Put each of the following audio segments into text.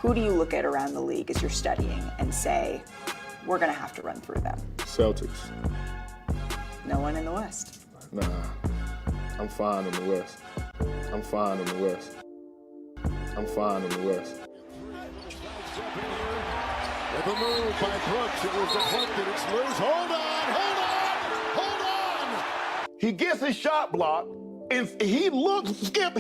Who do you look at around the league as you're studying and say, we're going to have to run through them? Celtics. No one in the West. Nah, I'm fine in the West. I'm fine in the West. I'm fine in the West. With a move by Brooks, it was deflected, it's loose. Hold on! He gets his shot blocked, and he looks, Skip,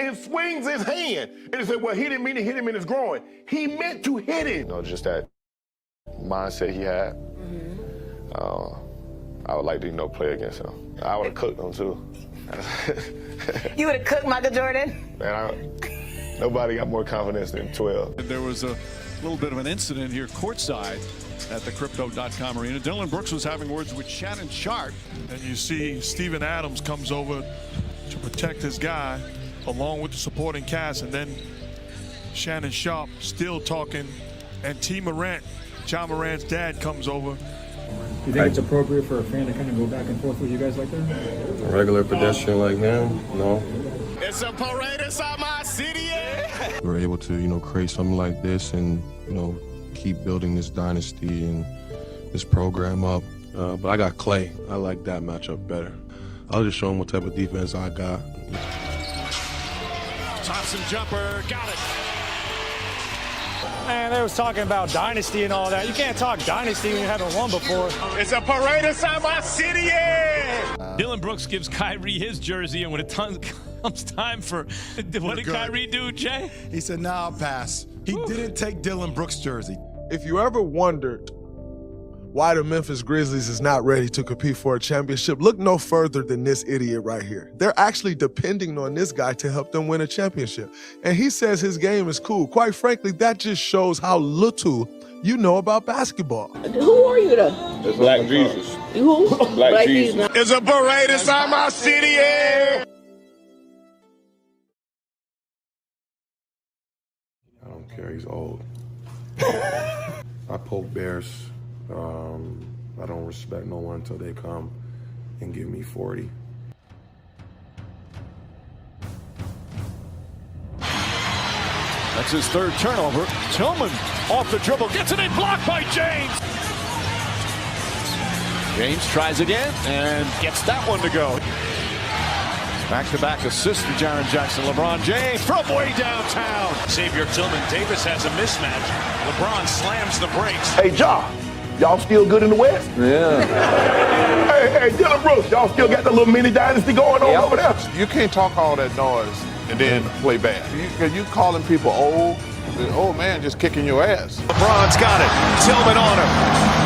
and swings his hand. And he said, well, he didn't mean to hit him in his groin. He meant to hit him. You know, just that mindset he had. I would like to, play against him. I would have cooked him, too. You would have cooked Michael Jordan? Man, nobody got more confidence than 12. There was a little bit of an incident here courtside at the Crypto.com arena. Dillon Brooks was having words with Shannon Sharpe, and you see Steven Adams comes over to protect his guy along with the supporting cast, and then Shannon Sharpe still talking, and T. Morant, John Morant's dad, comes over. You think it's appropriate for a fan to kind of go back and forth with you guys like that? A regular pedestrian like him, no. It's a parade inside my city, yeah. We're able to, create something like this and, keep building this dynasty and this program up. But I got Clay. I like that matchup better. I'll just show him what type of defense I got. Thompson jumper, got it. Man, they was talking about dynasty and all that. You can't talk dynasty when you haven't won before. It's a parade inside my city, yeah. Dillon Brooks gives Kyrie his jersey, and when it comes time for, what did Kyrie do, Jay? He said, nah, I'll pass. He didn't take Dillon Brooks' jersey. If you ever wondered why the Memphis Grizzlies is not ready to compete for a championship, look no further than this idiot right here. They're actually depending on this guy to help them win a championship. And he says his game is cool. Quite frankly, that just shows how little you know about basketball. Who are you though? It's Black Jesus. Who? Black Jesus. It's a parade inside my city, yeah. I don't care, he's old. I poke bears. I don't respect no one until they come and give me 40. That's his third turnover. Tillman off the dribble, gets it in, blocked by James. James tries again and gets that one to go. Back-to-back assists to Jaren Jackson. LeBron James from way downtown. Xavier Tillman Davis has a mismatch. LeBron slams the brakes. Hey, y'all still good in the West? Yeah. Hey, Dillon Brooks, y'all still got the little mini dynasty going on over there? You can't talk all that noise and then play bad. You calling people old, the old man just kicking your ass. LeBron's got it. Tillman on him.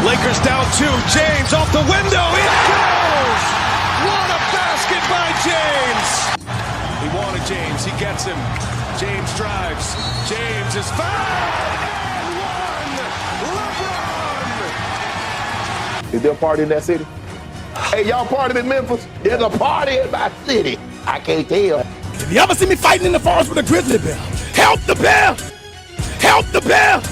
Lakers down 2. James off the window. It goes! What a basket by James! He wanted James. He gets him. James drives. James is fouled! Is there a party in that city? Hey, y'all party in Memphis? There's a party in my city. I can't tell. If you ever see me fighting in the forest with a grizzly bear, help the bear! Help the bear!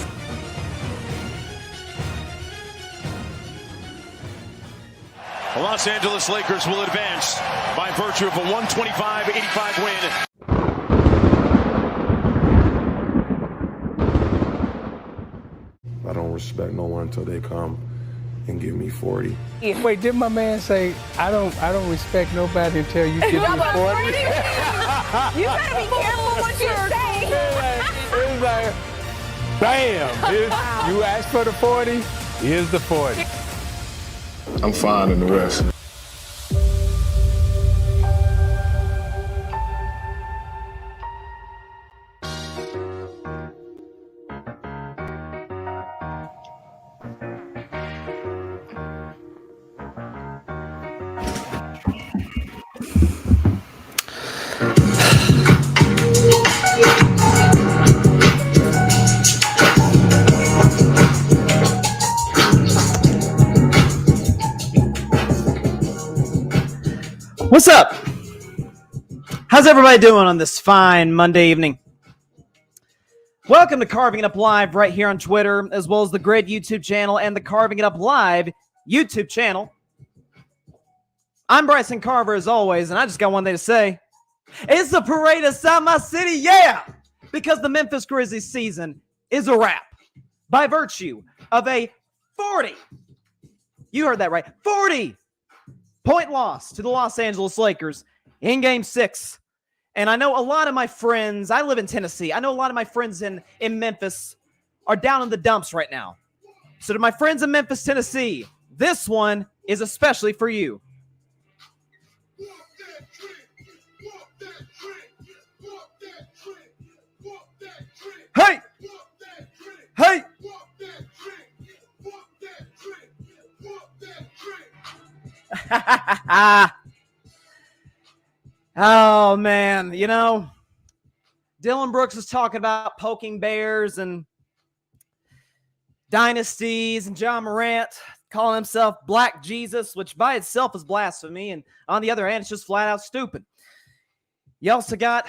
The Los Angeles Lakers will advance by virtue of a 125-85 win. I don't respect no one until they come and give me 40. Wait, did my man say, I don't respect nobody until you give me 40? You better be careful what you say. It's like, bam, you asked for the 40, here's the 40. I'm fine in the West. What's up? How's everybody doing on this fine Monday evening? Welcome to Carving It Up Live right here on Twitter, as well as the Grid YouTube channel and the Carving It Up Live YouTube channel. I'm Bryson Carver, as always, and I just got one thing to say. It's the parade inside my city, yeah! because the Memphis Grizzlies season is a wrap by virtue of a 40, you heard that right, 40-point loss to the Los Angeles Lakers in Game 6. And I know a lot of my friends, I live in Tennessee, I know a lot of my friends in Memphis are down in the dumps right now. So to my friends in Memphis, Tennessee, this one is especially for you. Hey! Hey! Oh, man. You know, Dylan Brooks was talking about poking bears and dynasties and John Morant calling himself Black Jesus, which by itself is blasphemy. And on the other hand, it's just flat out stupid. You also got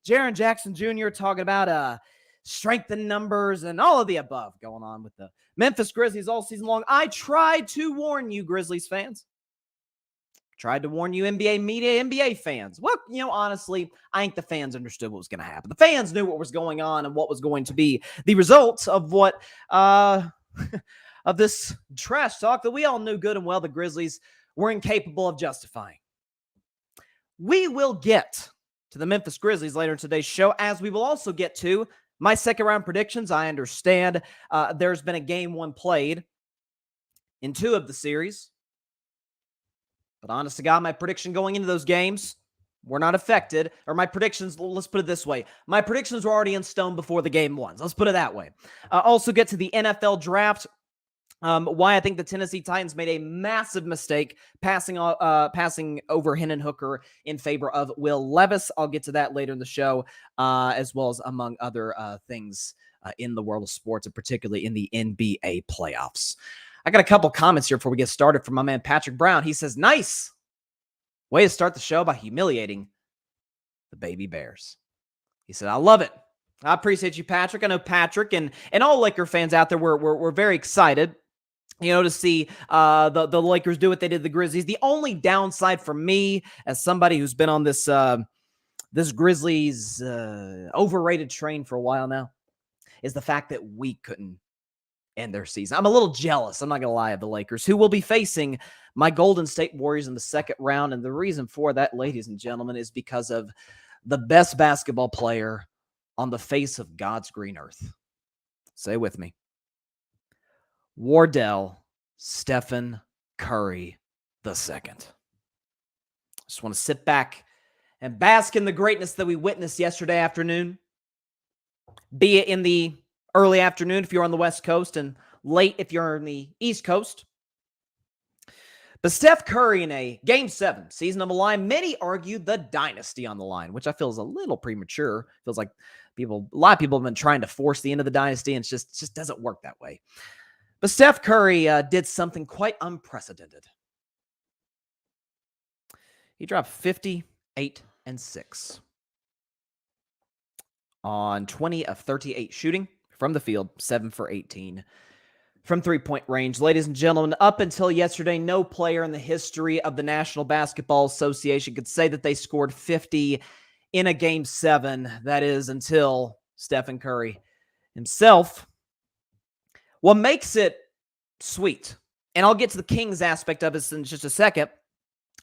Jaren Jackson Jr. talking about strength in numbers and all of the above going on with the Memphis Grizzlies all season long. I tried to warn you, Grizzlies fans. Tried to warn you, NBA media, NBA fans. Well, you know, honestly, I think the fans understood what was going to happen. The fans knew what was going on and what was going to be the results of what, of this trash talk that we all knew good and well the Grizzlies were incapable of justifying. We will get to the Memphis Grizzlies later in today's show, as we will also get to my second round predictions. I understand there's been a game one played in 2 of the series. But honest to God, my prediction going into those games were not affected. Or my predictions, let's put it this way. My predictions were already in stone before the game ones. Let's put it that way. Also get to the NFL draft. Why I think the Tennessee Titans made a massive mistake passing over Hendon Hooker in favor of Will Levis. I'll get to that later in the show, as well as among other things in the world of sports, and particularly in the NBA playoffs. I got a couple comments here before we get started from my man Patrick Brown. He says, nice way to start the show by humiliating the baby Bears. He said, I love it. I appreciate you, Patrick. I know Patrick and all Laker fans out there were very excited, you know, to see the Lakers do what they did to the Grizzlies. The only downside for me, as somebody who's been on this Grizzlies overrated train for a while now, is the fact that we couldn't end their season. I'm a little jealous, I'm not going to lie, of the Lakers, who will be facing my Golden State Warriors in the second round. And the reason for that, ladies and gentlemen, is because of the best basketball player on the face of God's green earth. Say with me. Wardell Stephen Curry II. Just want to sit back and bask in the greatness that we witnessed yesterday afternoon, be it in the early afternoon if you're on the West Coast and late if you're on the East Coast. But Steph Curry in a Game 7, season on the line, many argue the dynasty on the line, which I feel is a little premature. Feels like a lot of people have been trying to force the end of the dynasty, and it just doesn't work that way. But Steph Curry did something quite unprecedented. He dropped 58 and 6 on 20 of 38 shooting from the field, 7 for 18 from three-point range. Ladies and gentlemen, up until yesterday, no player in the history of the National Basketball Association could say that they scored 50 in a Game 7. That is until Stephen Curry himself. What makes it sweet, and I'll get to the Kings aspect of this in just a second,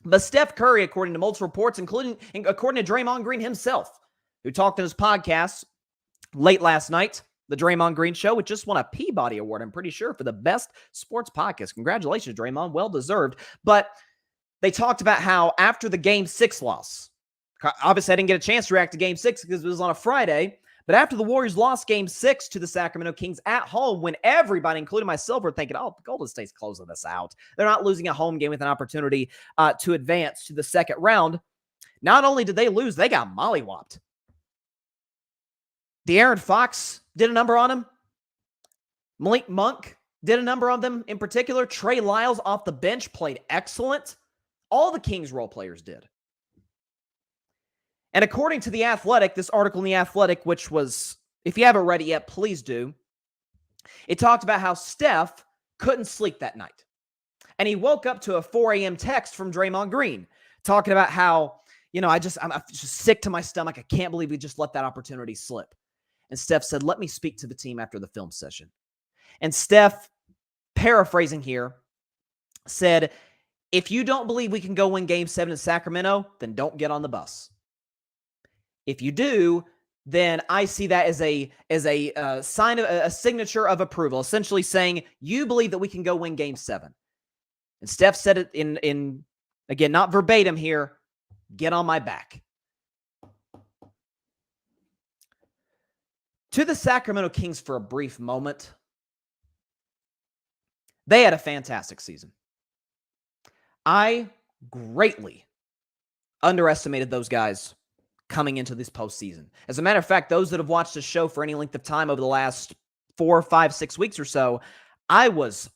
but Steph Curry, according to multiple reports, according to Draymond Green himself, who talked in his podcast late last night, the Draymond Green Show, which just won a Peabody Award, I'm pretty sure, for the best sports podcast. Congratulations, Draymond. Well-deserved. But they talked about how after the Game 6 loss, obviously I didn't get a chance to react to Game 6 because it was on a Friday, but after the Warriors lost Game 6 to the Sacramento Kings at home, when everybody, including myself, were thinking, oh, Golden State's closing this out. They're not losing a home game with an opportunity to advance to the second round. Not only did they lose, they got mollywopped. De'Aaron Fox did a number on him. Malik Monk did a number on them in particular. Trey Lyles off the bench played excellent. All the Kings role players did. And according to The Athletic, this article in The Athletic, which was, if you haven't read it yet, please do. It talked about how Steph couldn't sleep that night. And he woke up to a 4 a.m. text from Draymond Green talking about how, you know, I'm just sick to my stomach. I can't believe we just let that opportunity slip. And Steph said, let me speak to the team after the film session. And Steph, paraphrasing here, said, if you don't believe we can go win Game 7 in Sacramento, then don't get on the bus. If you do, then I see that as a sign of a signature of approval, essentially saying you believe that we can go win Game 7. And Steph said it in again, not verbatim here, get on my back. To the Sacramento Kings for a brief moment, they had a fantastic season. I greatly underestimated those guys coming into this postseason. As a matter of fact, those that have watched the show for any length of time over the last 4, 5, 6 weeks or so, I was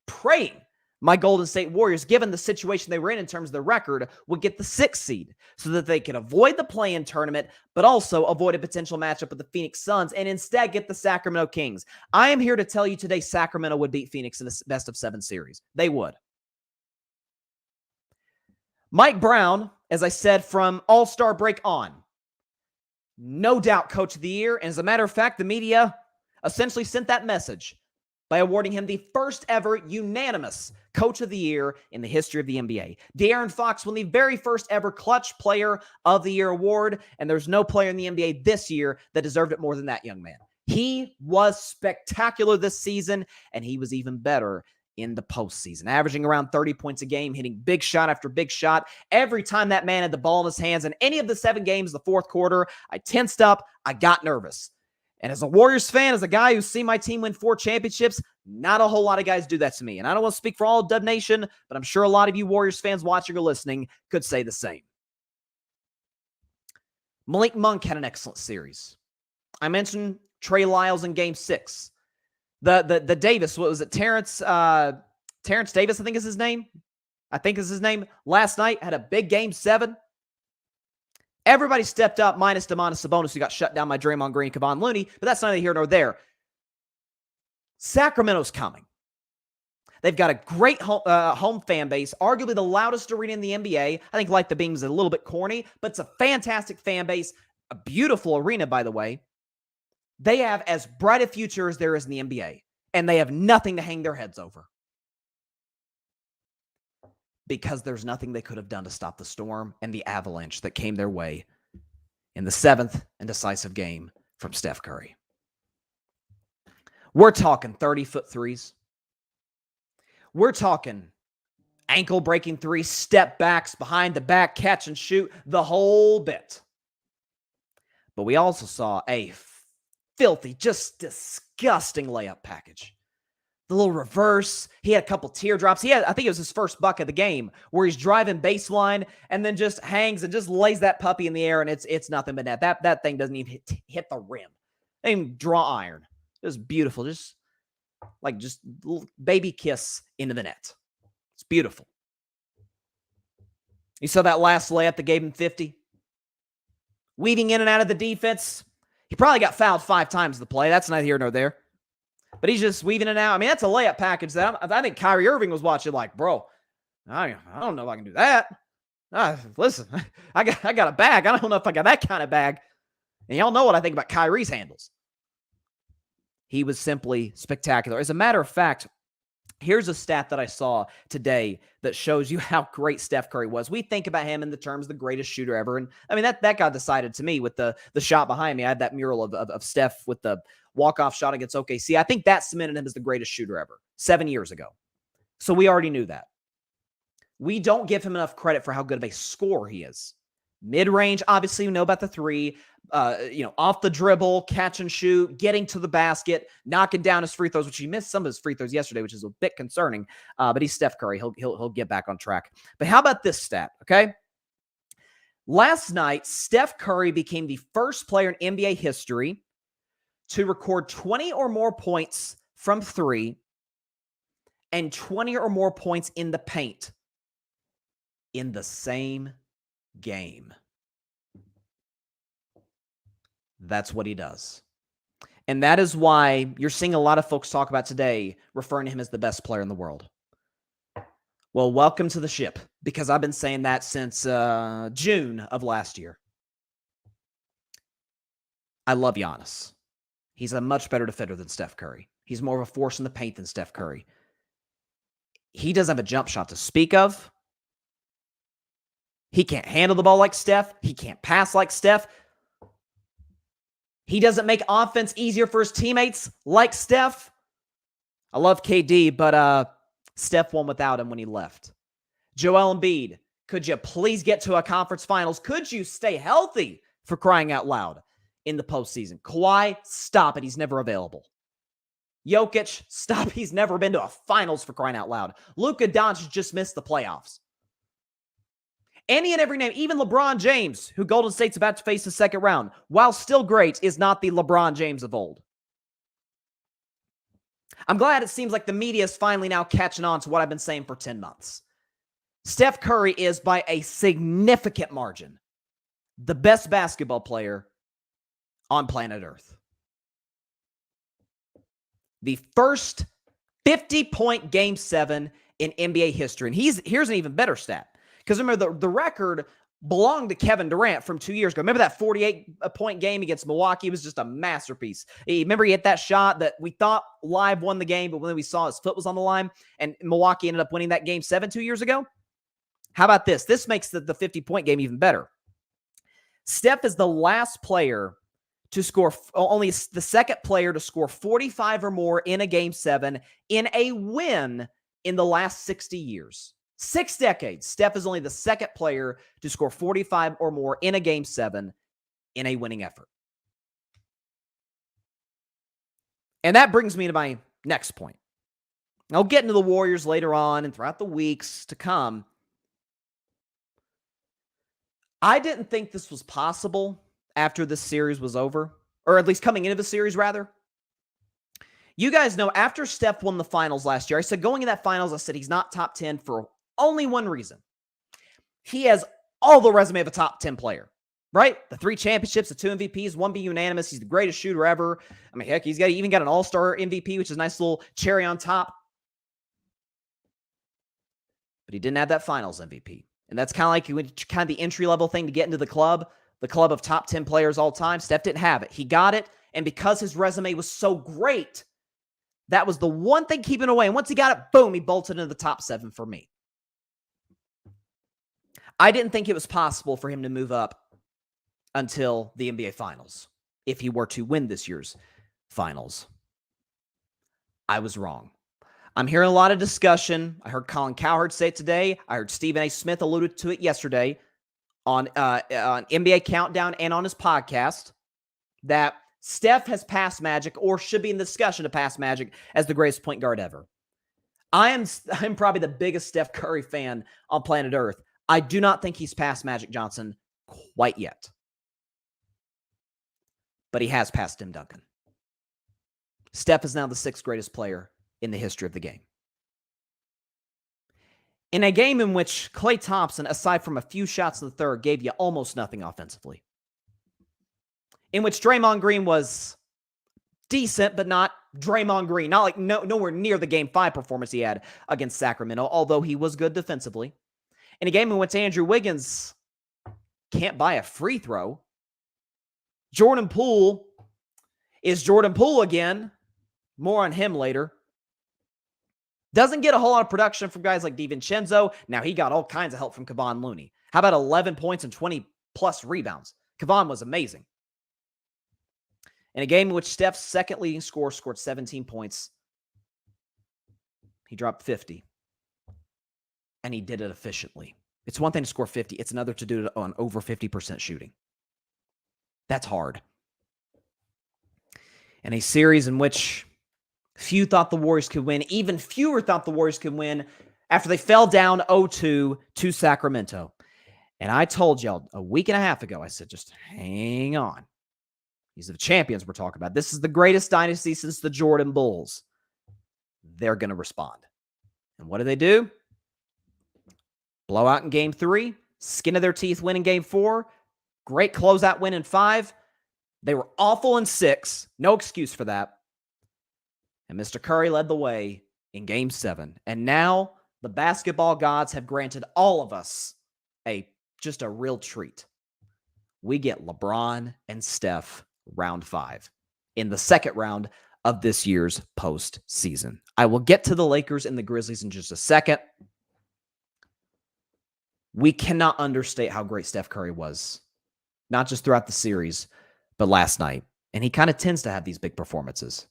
praying my Golden State Warriors, given the situation they were in terms of the record, would get the 6th seed so that they could avoid the play-in tournament, but also avoid a potential matchup with the Phoenix Suns and instead get the Sacramento Kings. I am here to tell you today Sacramento would beat Phoenix in the best-of-7 series. They would. Mike Brown, as I said, from All-Star break on, no doubt Coach of the Year. And as a matter of fact, the media essentially sent that message by awarding him the first ever unanimous Coach of the Year in the history of the NBA. De'Aaron Fox won the very first ever Clutch Player of the Year award, and there's no player in the NBA this year that deserved it more than that young man. He was spectacular this season, and he was even better in the postseason, averaging around 30 points a game, hitting big shot after big shot. Every time that man had the ball in his hands in any of the 7 games, the fourth quarter, I tensed up, I got nervous. And as a Warriors fan, as a guy who's seen my team win 4 championships, not a whole lot of guys do that to me. And I don't want to speak for all of Dub Nation, but I'm sure a lot of you Warriors fans watching or listening could say the same. Malik Monk had an excellent series. I mentioned Trey Lyles in Game 6. The Davis, what was it? Terrence Davis, I think is his name. Last night had a big Game 7. Everybody stepped up, minus Domantas Sabonis, who got shut down by Draymond Green and Kevon Looney, but that's neither here nor there. Sacramento's coming. They've got a great home fan base, arguably the loudest arena in the NBA. I think Light the Beam is a little bit corny, but it's a fantastic fan base, a beautiful arena, by the way. They have as bright a future as there is in the NBA, and they have nothing to hang their heads over. Because there's nothing they could have done to stop the storm and the avalanche that came their way in the 7th and decisive game from Steph Curry. We're talking 30-foot threes. We're talking ankle-breaking threes, step backs, behind the back, catch and shoot, the whole bit. But we also saw a filthy, just disgusting layup package. The little reverse. He had a couple teardrops. I think it was his first buck of the game, where he's driving baseline and then just hangs and just lays that puppy in the air, and it's nothing but net. That thing doesn't even hit the rim. They didn't even draw iron. It was beautiful. Just little baby kiss into the net. It's beautiful. You saw that last layup that gave him 50? Weaving in and out of the defense. He probably got fouled 5 times the play. That's neither here nor there. But he's just weaving it out. I mean, that's a layup package that I think Kyrie Irving was watching like, bro, I don't know if I can do that. Listen, I got a bag. I don't know if I got that kind of bag. And y'all know what I think about Kyrie's handles. He was simply spectacular. As a matter of fact, here's a stat that I saw today that shows you how great Steph Curry was. We think about him in the terms of the greatest shooter ever. And I mean, that got decided to me with the shot behind me. I had that mural of Steph with the walk-off shot against OKC. I think that cemented him as the greatest shooter ever 7 years ago. So we already knew that. We don't give him enough credit for how good of a scorer he is. Mid-range, obviously, we know about the 3. Off the dribble, catch and shoot, getting to the basket, knocking down his free throws, which he missed some of his free throws yesterday, which is a bit concerning. But he's Steph Curry. He'll get back on track. But how about this stat, okay? Last night, Steph Curry became the first player in NBA history to record 20 or more points from 3 and 20 or more points in the paint in the same game. That's what he does. And that is why you're seeing a lot of folks talk about today referring to him as the best player in the world. Well, welcome to the ship, because I've been saying that since June of last year. I love Giannis. He's a much better defender than Steph Curry. He's more of a force in the paint than Steph Curry. He doesn't have a jump shot to speak of. He can't handle the ball like Steph. He can't pass like Steph. He doesn't make offense easier for his teammates like Steph. I love KD, but Steph won without him when he left. Joel Embiid, could you please get to a conference finals? Could you stay healthy, for crying out loud, in the postseason? Kawhi, stop it. He's never available. Jokic, stop. He's never been to a finals, for crying out loud. Luka Doncic just missed the playoffs. Any and every name, even LeBron James, who Golden State's about to face the second round, while still great, is not the LeBron James of old. I'm glad it seems like the media is finally now catching on to what I've been saying for 10 months. Steph Curry is, by a significant margin, the best basketball player on planet Earth. The first 50-point Game 7 in NBA history. And here's an even better stat. Because remember, the record belonged to Kevin Durant from 2 years ago. Remember that 48-point game against Milwaukee? It was just a masterpiece. Remember he hit that shot that we thought live won the game, but when we saw his foot was on the line, and Milwaukee ended up winning that Game 7 2 years ago? How about this? This makes the 50-point game even better. Steph is the last player to score, only the second player to score 45 or more in a Game 7 in a win in the last 60 years. 6 decades, Steph is only the second player to score 45 or more in a Game 7 in a winning effort. And that brings me to my next point. I'll get into the Warriors later on and throughout the weeks to come. I didn't think this was possible after this series was over, or at least coming into the series, rather. You guys know, after Steph won the finals last year, I said going in that finals, I said he's not top 10 for only one reason. He has all the resume of a top 10 player, right? The 3 championships, the 2 MVPs, 1 being unanimous. He's the greatest shooter ever. I mean, heck, he's even got an all-star MVP, which is a nice little cherry on top. But he didn't have that finals MVP. And that's kind of like the entry-level thing to get into the club of top 10 players all time. Steph didn't have it. He got it, and because his resume was so great, that was the one thing keeping away. And once he got it, boom, he bolted into the top 7 for me. I didn't think it was possible for him to move up until the NBA Finals, if he were to win this year's Finals. I was wrong. I'm hearing a lot of discussion. I heard Colin Cowherd say it today. I heard Stephen A. Smith alluded to it yesterday on NBA Countdown and on his podcast, that Steph has passed Magic, or should be in the discussion to pass Magic, as the greatest point guard ever. I'm probably the biggest Steph Curry fan on planet Earth. I do not think he's passed Magic Johnson quite yet. But he has passed Tim Duncan. Steph is now the 6th greatest player in the history of the game. In a game in which Klay Thompson, aside from a few shots in the third, gave you almost nothing offensively. In which Draymond Green was decent, but not Draymond Green. Not like nowhere near the Game 5 performance he had against Sacramento, although he was good defensively. In a game in which Andrew Wiggins can't buy a free throw. Jordan Poole is Jordan Poole again. More on him later. Doesn't get a whole lot of production from guys like DiVincenzo. Now he got all kinds of help from Kevon Looney. How about 11 points and 20-plus rebounds? Kevon was amazing. In a game in which Steph's second leading scorer scored 17 points, he dropped 50. And he did it efficiently. It's one thing to score 50. It's another to do it on over 50% shooting. That's hard. In a series in which few thought the Warriors could win, even fewer thought the Warriors could win after they fell down 0-2 to Sacramento. And I told y'all a week and a half ago, I said, just hang on. These are the champions we're talking about. This is the greatest dynasty since the Jordan Bulls. They're going to respond. And what do? Blowout in Game 3, skin of their teeth win in Game 4, great closeout win in 5. They were awful in 6, no excuse for that. And Mr. Curry led the way in Game 7. And now the basketball gods have granted all of us just a real treat. We get LeBron and Steph round 5 in the second round of this year's postseason. I will get to the Lakers and the Grizzlies in just a second. We cannot understate how great Steph Curry was, not just throughout the series, but last night. And he kind of tends to have these big performances.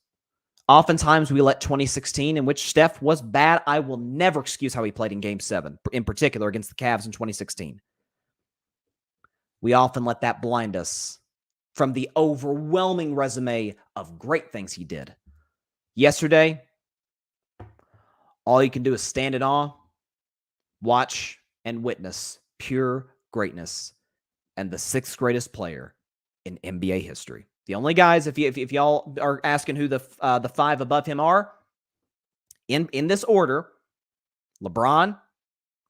Oftentimes, we let 2016, in which Steph was bad. I will never excuse how he played in Game 7, in particular against the Cavs in 2016. We often let that blind us from the overwhelming resume of great things he did. Yesterday, all you can do is stand in awe, watch, and witness pure greatness and the 6th greatest player in NBA history. The only guys, if y'all are asking who the 5 above him are, in this order, LeBron,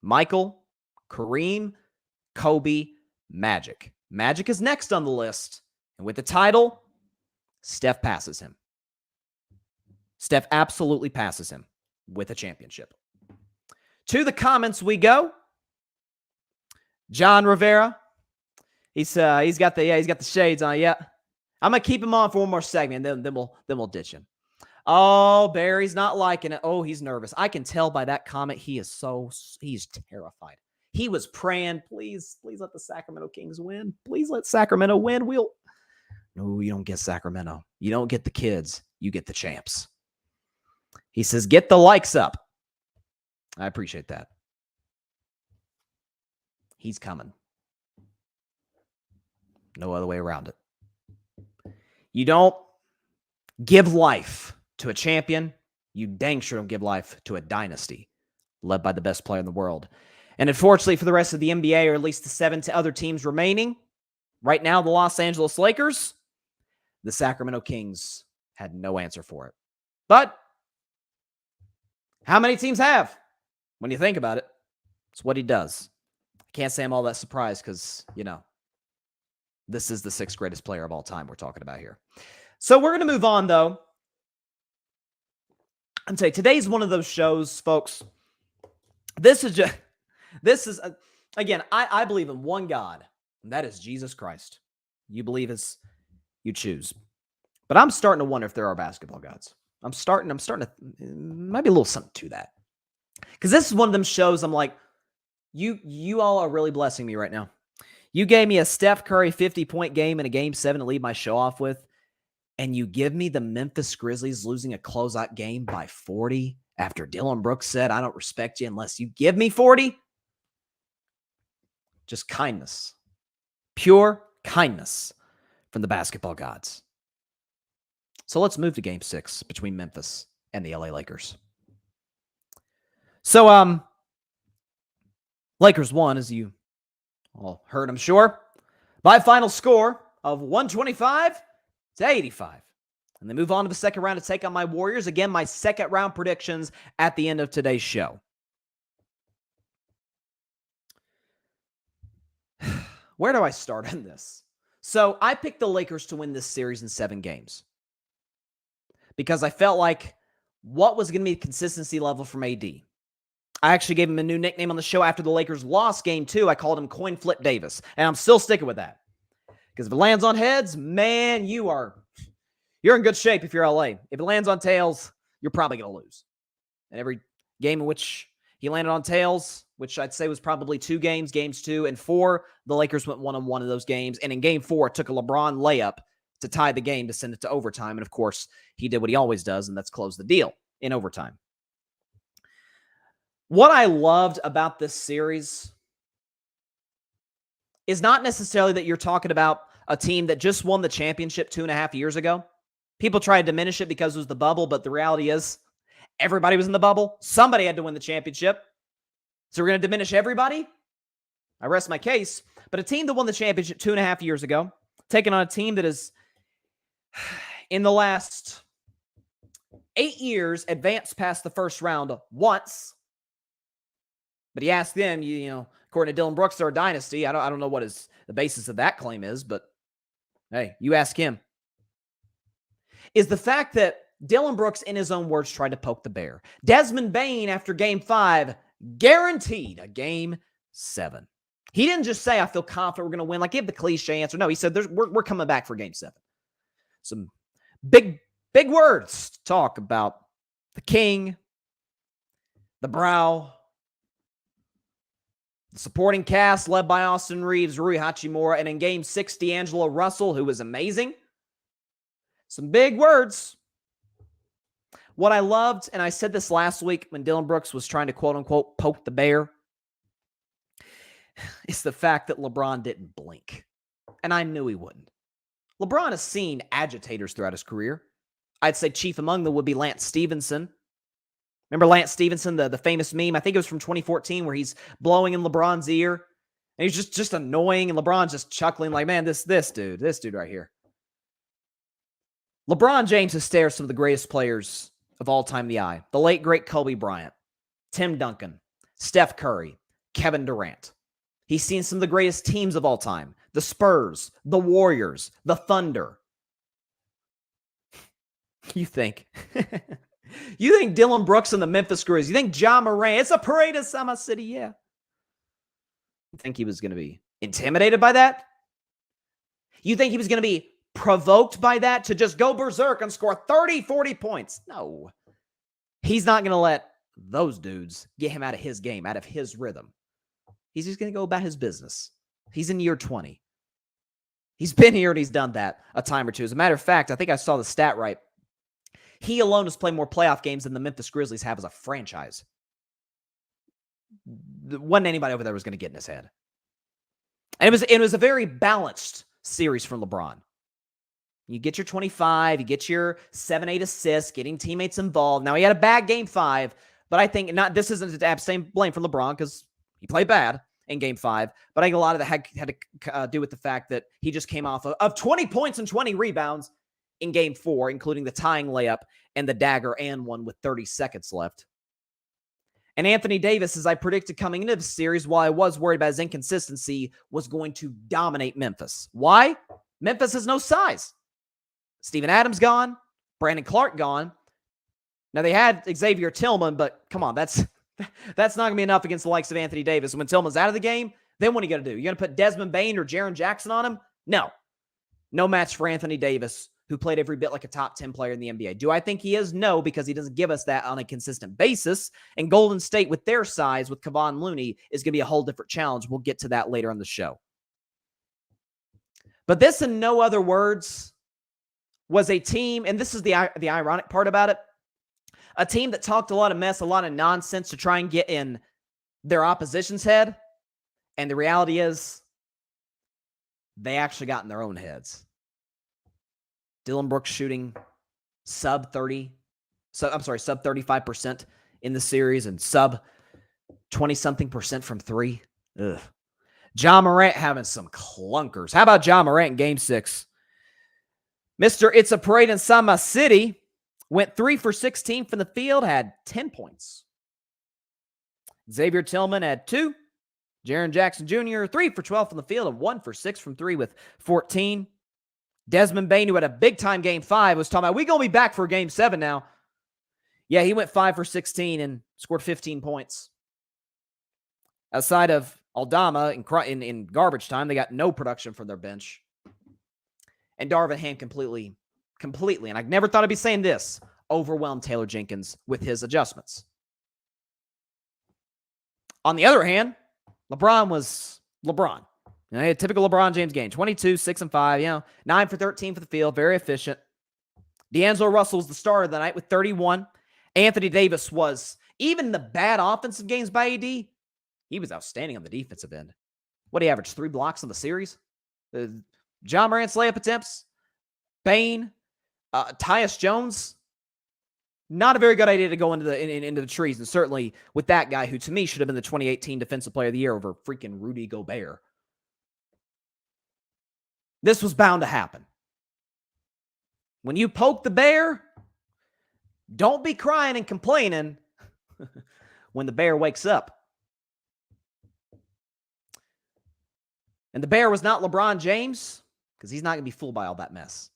Michael, Kareem, Kobe, Magic. Magic is next on the list. And with the title, Steph passes him. Steph absolutely passes him with a championship. To the comments we go. John Rivera. He's got the shades on. Yeah. I'm gonna keep him on for one more segment, and then we'll ditch him. Oh, Barry's not liking it. Oh, he's nervous. I can tell by that comment. He's terrified. He was praying, please let the Sacramento Kings win. Please let Sacramento win. No, you don't get Sacramento. You don't get the kids. You get the champs. He says, get the likes up. I appreciate that. He's coming. No other way around it. You don't give life to a champion. You dang sure don't give life to a dynasty led by the best player in the world. And unfortunately for the rest of the NBA, or at least the 7 other teams remaining, right now the Los Angeles Lakers, the Sacramento Kings had no answer for it. But how many teams have? When you think about it, it's what he does. I can't say I'm all that surprised because, this is the 6th greatest player of all time we're talking about here. So we're going to move on, though. I'm saying today's one of those shows, folks. Again, I believe in one God, and that is Jesus Christ. You believe as you choose. But I'm starting to wonder if there are basketball gods. I'm starting to, might be a little something to that. Because this is one of them shows I'm like, you all are really blessing me right now. You gave me a Steph Curry 50-point game in a Game 7 to lead my show off with, and you give me the Memphis Grizzlies losing a closeout game by 40 after Dillon Brooks said, I don't respect you unless you give me 40. Just kindness. Pure kindness from the basketball gods. So let's move to Game 6 between Memphis and the LA Lakers. So, Lakers won, as you all heard, I'm sure, by a final score of 125-85. And they move on to the second round to take on my Warriors. Again, my second round predictions at the end of today's show. Where do I start on this? So I picked the Lakers to win this series in 7 games because I felt like what was going to be the consistency level from AD. I actually gave him a new nickname on the show after the Lakers lost Game 2. I called him Coin Flip Davis, and I'm still sticking with that. Because if it lands on heads, man, you're in good shape if you're LA. If it lands on tails, you're probably going to lose. And every game in which he landed on tails, which I'd say was probably 2 games, games 2 and 4, the Lakers went 1-on-1 in those games. And in Game 4, it took a LeBron layup to tie the game to send it to overtime. And of course, he did what he always does, and that's close the deal in overtime. What I loved about this series is not necessarily that you're talking about a team that just won the championship 2.5 years ago. People try to diminish it because it was the bubble, but the reality is everybody was in the bubble. Somebody had to win the championship. So we're going to diminish everybody? I rest my case. But a team that won the championship 2.5 years ago, taking on a team that is, in the last 8 years, advanced past the first round once. But he asked them, according to Dillon Brooks, they're a dynasty. I don't know what the basis of that claim is, but hey, you ask him. Is the fact that Dillon Brooks, in his own words, tried to poke the bear. Desmond Bane, after Game 5, guaranteed a Game 7. He didn't just say, I feel confident we're going to win. Like, give the cliche answer. No, he said, we're coming back for Game 7. Some big words to talk about the king, the brow, the supporting cast led by Austin Reeves, Rui Hachimura, and in Game 6, D'Angelo Russell, who was amazing. Some big words. What I loved, and I said this last week when Dillon Brooks was trying to quote-unquote poke the bear, is the fact that LeBron didn't blink. And I knew he wouldn't. LeBron has seen agitators throughout his career. I'd say chief among them would be Lance Stevenson. Remember Lance Stevenson, the famous meme? I think it was from 2014 where he's blowing in LeBron's ear. And he's just annoying, and LeBron's just chuckling like, man, this dude right here. LeBron James has stared some of the greatest players of all time in the eye. The late, great Kobe Bryant, Tim Duncan, Steph Curry, Kevin Durant. He's seen some of the greatest teams of all time. The Spurs, the Warriors, the Thunder. You think Dillon Brooks and the Memphis Grizz, you think Ja Morant, it's a parade in Summer City, yeah. You think he was going to be intimidated by that? You think he was going to be provoked by that to just go berserk and score 30, 40 points? No. He's not going to let those dudes get him out of his game, out of his rhythm. He's just going to go about his business. He's in year 20. He's been here and he's done that a time or two. As a matter of fact, I think I saw the stat right. He alone has played more playoff games than the Memphis Grizzlies have as a franchise. Wasn't anybody over there was going to get in his head. And it was a very balanced series from LeBron. You get your 25, you get your 7-8 assists, getting teammates involved. Now, he had a bad Game 5, but I think this isn't to abstain blame from LeBron because he played bad in Game 5, but I think a lot of that had to do with the fact that he just came off of 20 points and 20 rebounds in Game 4, including the tying layup and the dagger and one with 30 seconds left. And Anthony Davis, as I predicted coming into the series, while I was worried about his inconsistency, was going to dominate Memphis. Why? Memphis has no size. Steven Adams gone. Brandon Clark gone. Now, they had Xavier Tillman, but come on, that's not going to be enough against the likes of Anthony Davis. And when Tillman's out of the game, then what are you going to do? You're going to put Desmond Bane or Jaren Jackson on him? No. No match for Anthony Davis, who played every bit like a top 10 player in the NBA. Do I think he is? No, because he doesn't give us that on a consistent basis. And Golden State, with their size, with Kevon Looney, is going to be a whole different challenge. We'll get to that later on the show. But this, in no other words, was a team, and this is the ironic part about it, a team that talked a lot of mess, a lot of nonsense to try and get in their opposition's head. And the reality is, they actually got in their own heads. Dillon Brooks shooting sub 35% in the series and sub 20-something% from three. Ugh. Ja Morant having some clunkers. How about Ja Morant in Game 6? Mr. It's a Parade in Summer City went 3 for 16 from the field, had 10 points. Xavier Tillman had 2. Jaren Jackson Jr., 3 for 12 from the field and 1 for 6 from 3 with 14. Desmond Bane, who had a big-time Game 5, was talking about, we going to be back for Game 7 now. Yeah, he went 5 for 16 and scored 15 points. Outside of Aldama in garbage time, they got no production from their bench. And Darvin Ham completely, and I never thought I'd be saying this, overwhelmed Taylor Jenkins with his adjustments. On the other hand, LeBron was LeBron. You know, a typical LeBron James game. 22, 6, and 5. 9 for 13 for the field. Very efficient. D'Angelo Russell was the starter of the night with 31. Anthony Davis was, even the bad offensive games by AD, he was outstanding on the defensive end. What did he average? 3 blocks on the series? Ja Morant's layup attempts. Bane. Tyus Jones. Not a very good idea to go into the trees. And certainly with that guy who, to me, should have been the 2018 Defensive Player of the Year over freaking Rudy Gobert. This was bound to happen. When you poke the bear, don't be crying and complaining when the bear wakes up. And the bear was not LeBron James, because he's not going to be fooled by all that mess.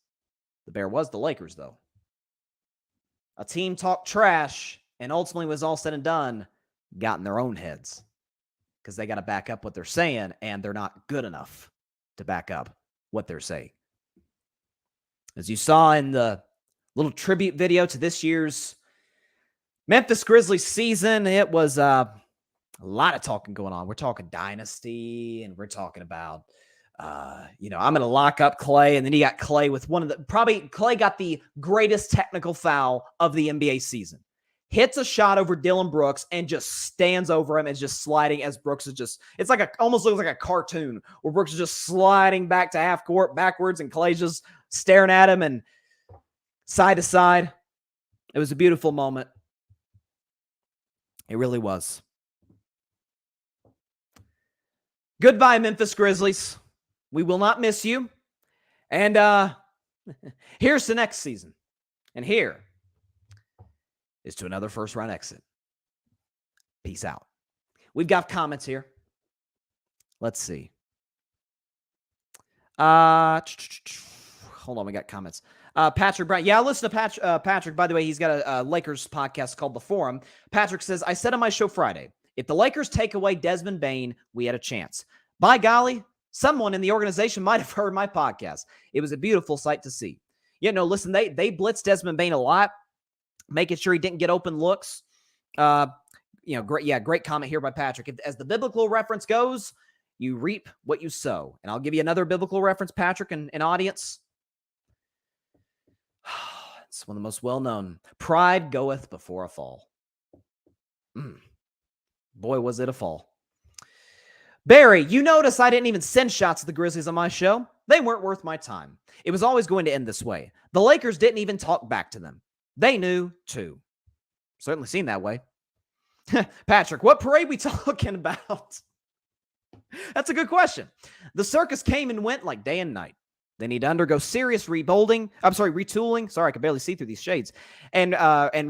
The bear was the Lakers, though. A team talked trash, and ultimately, when it was all said and done, got in their own heads. Because they got to back up what they're saying, and they're not good enough to back up what they're saying. As you saw in the little tribute video to this year's Memphis Grizzlies season, it was a lot of talking going on. We're talking dynasty, and we're talking about, I'm going to lock up Clay. And then you got Clay with Clay got the greatest technical foul of the NBA season. Hits a shot over Dylan Brooks and just stands over him and just sliding as Brooks is just, it's like almost looks like a cartoon where Brooks is just sliding back to half court backwards and Clay's just staring at him and side to side. It was a beautiful moment. It really was. Goodbye, Memphis Grizzlies. We will not miss you. And here's the next season. And here is to another first-round exit. Peace out. We've got comments here. Let's see. Hold on, we got comments. Patrick Brown. Yeah, listen to Patrick. By the way, he's got a Lakers podcast called The Forum. Patrick says, I said on my show Friday, if the Lakers take away Desmond Bane, we had a chance. By golly, someone in the organization might have heard my podcast. It was a beautiful sight to see. Listen, they blitzed Desmond Bane a lot, making sure he didn't get open looks. Great comment here by Patrick. As the biblical reference goes, you reap what you sow. And I'll give you another biblical reference, Patrick, and audience. It's one of the most well-known. Pride goeth before a fall. Boy, was it a fall. Barry, you notice I didn't even send shots at the Grizzlies on my show. They weren't worth my time. It was always going to end this way. The Lakers didn't even talk back to them. They knew, too. Certainly seemed that way. Patrick, what parade we talking about? That's a good question. The circus came and went like day and night. They need to undergo serious retooling. Sorry, I could barely see through these shades. And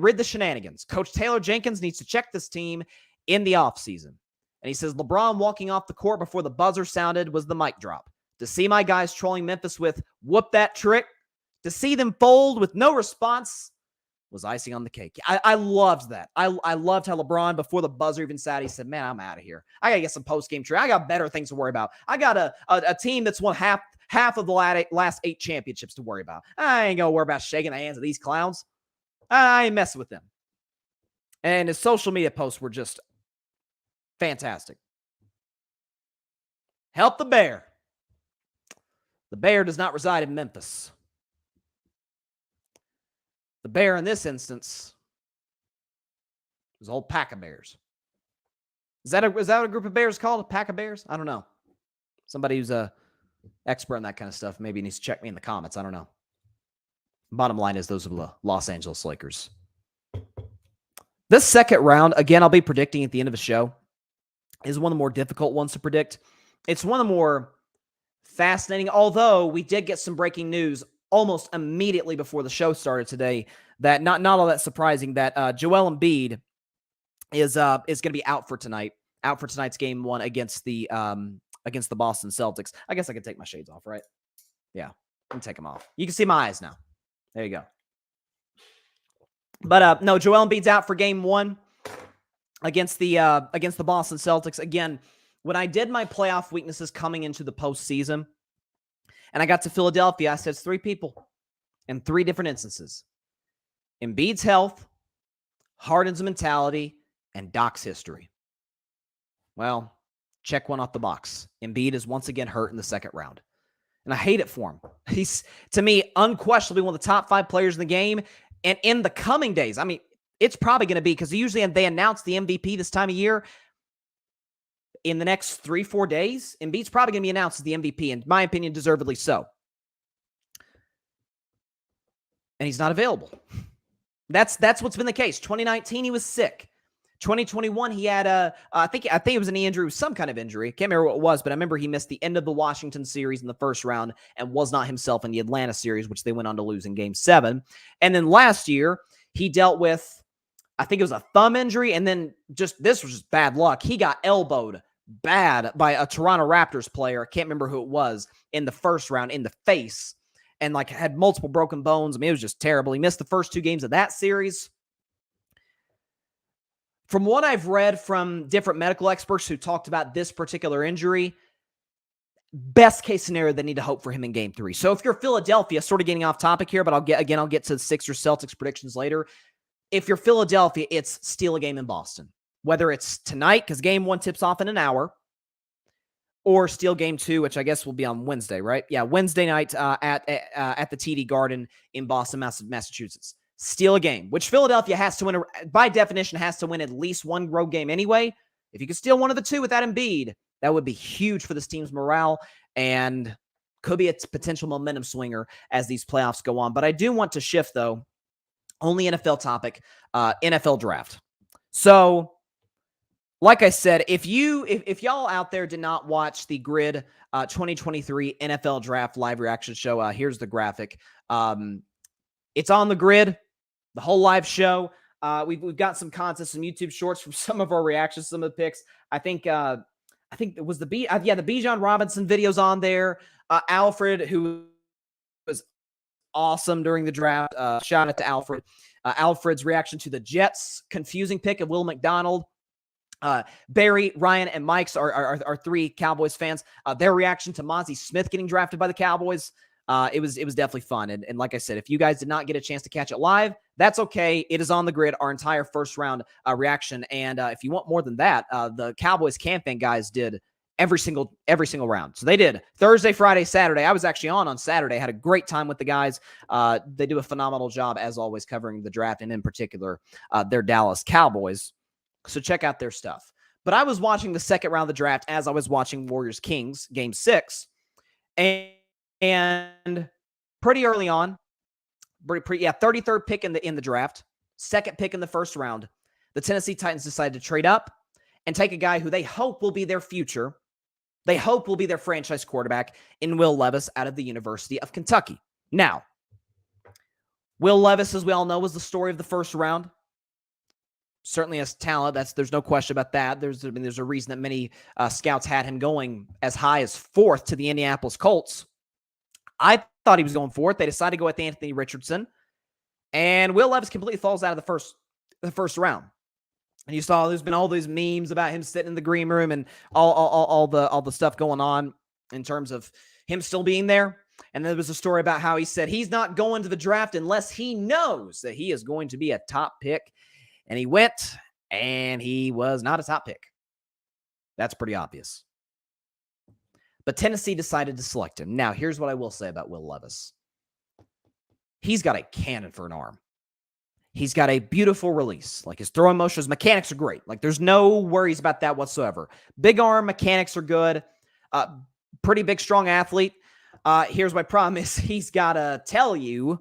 rid the shenanigans. Coach Taylor Jenkins needs to check this team in the offseason. And he says, LeBron walking off the court before the buzzer sounded was the mic drop. To see my guys trolling Memphis with whoop that trick, to see them fold with no response was icing on the cake. I loved that. I loved how LeBron, before the buzzer even sat, he said, man, I'm out of here. I got to get some post-game trade. I got better things to worry about. I got a team that's won half of the last 8 championships to worry about. I ain't going to worry about shaking the hands of these clowns. I ain't messing with them. And his social media posts were just fantastic. Help the bear. The bear does not reside in Memphis. The bear in this instance is a whole pack of bears. Is that what a group of bears called? A pack of bears? I don't know. Somebody who's a expert on that kind of stuff maybe needs to check me in the comments. I don't know. Bottom line is those are the Los Angeles Lakers. This second round, again, I'll be predicting at the end of the show, is one of the more difficult ones to predict. It's one of the more fascinating, although we did get some breaking news almost immediately before the show started today that not all that surprising that Joel Embiid is going to be out for tonight's game 1 against the Boston Celtics. I guess I can take my shades off, right? Yeah, I can take them off. You can see my eyes now. There you go. But no, Joel Embiid's out for game 1 against the Boston Celtics. Again, when I did my playoff weaknesses coming into the postseason, and I got to Philadelphia, I said it's 3 people in 3 different instances. Embiid's health, Harden's mentality, and Doc's history. Well, check one off the box. Embiid is once again hurt in the second round. And I hate it for him. He's, to me, unquestionably one of the top 5 players in the game. And in the coming days, I mean, it's probably going to be, because usually they announce the MVP this time of year. In the next 3-4 days, Embiid's probably going to be announced as the MVP, in my opinion, deservedly so. And he's not available. That's what's been the case. 2019, he was sick. 2021, he had I think it was a knee injury, was some kind of injury. I can't remember what it was, but I remember he missed the end of the Washington series in the first round and was not himself in the Atlanta series, which they went on to lose in Game 7. And then last year, he dealt with, I think it was a thumb injury, and then this was just bad luck. He got elbowed bad by a Toronto Raptors player. I can't remember who it was, in the first round in the face, and had multiple broken bones. I mean, it was just terrible. He missed the first 2 games of that series. From what I've read from different medical experts who talked about this particular injury, best case scenario, they need to hope for him in game 3. So if you're Philadelphia, sort of getting off topic here, but I'll get to the Sixers Celtics predictions later. If you're Philadelphia, it's steal a game in Boston. Whether it's tonight, because game 1 tips off in an hour, or steal game 2, which I guess will be on Wednesday, right? Yeah, Wednesday night at the TD Garden in Boston, Massachusetts. Steal a game, which Philadelphia has to win, by definition, has to win at least one road game anyway. If you could steal one of the two without Embiid, that would be huge for this team's morale and could be a potential momentum swinger as these playoffs go on. But I do want to shift, though, only NFL topic, NFL draft. So, like I said, if y'all out there did not watch the Grid 2023 NFL Draft live reaction show, here's the graphic. It's on the Grid, the whole live show. We've got some content, some YouTube shorts from some of our reactions, some of the picks. I think it was the Bijan Robinson videos on there. Alfred, who was awesome during the draft. Shout out to Alfred. Alfred's reaction to the Jets confusing pick of Will McDonald. Barry, Ryan, and Mike's are 3 Cowboys fans. Their reaction to Mozzie Smith getting drafted by the Cowboys. It was definitely fun. And like I said, if you guys did not get a chance to catch it live, that's okay. It is on the Grid, our entire first round reaction. And if you want more than that, the Cowboys camping guys did every single round. So they did Thursday, Friday, Saturday. I was actually on Saturday. Had a great time with the guys. They do a phenomenal job, as always, covering the draft, and in particular, their Dallas Cowboys. So check out their stuff. But I was watching the second round of the draft as I was watching Warriors Kings game 6. And pretty early on, 33rd pick in the draft, second pick in the first round, the Tennessee Titans decided to trade up and take a guy who they hope will be their future. They hope will be their franchise quarterback in Will Levis out of the University of Kentucky. Now, Will Levis, as we all know, was the story of the first round. Certainly has talent. There's no question about that. There's a reason that many scouts had him going as high as 4th to the Indianapolis Colts. I thought he was going 4th. They decided to go with Anthony Richardson, and Will Levis completely falls out of the first round. And you saw there's been all these memes about him sitting in the green room and all the stuff going on in terms of him still being there. And there was a story about how he said he's not going to the draft unless he knows that he is going to be a top pick. And he went, and he was not a top pick. That's pretty obvious. But Tennessee decided to select him. Now, here's what I will say about Will Levis. He's got a cannon for an arm. He's got a beautiful release. Like, his throwing motion, his mechanics are great. Like, there's no worries about that whatsoever. Big arm, mechanics are good. Pretty big, strong athlete. Here's my problem is he's got to tell you, at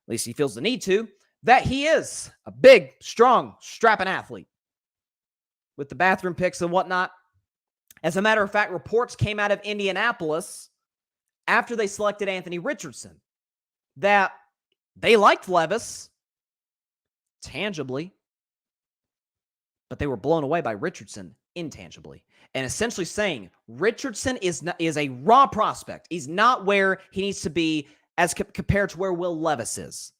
least he feels the need to, that he is a big, strong, strapping athlete with the bathroom picks and whatnot. As a matter of fact, reports came out of Indianapolis after they selected Anthony Richardson that they liked Levis tangibly, but they were blown away by Richardson intangibly. And essentially saying Richardson is a raw prospect. He's not where he needs to be as compared to where Will Levis is.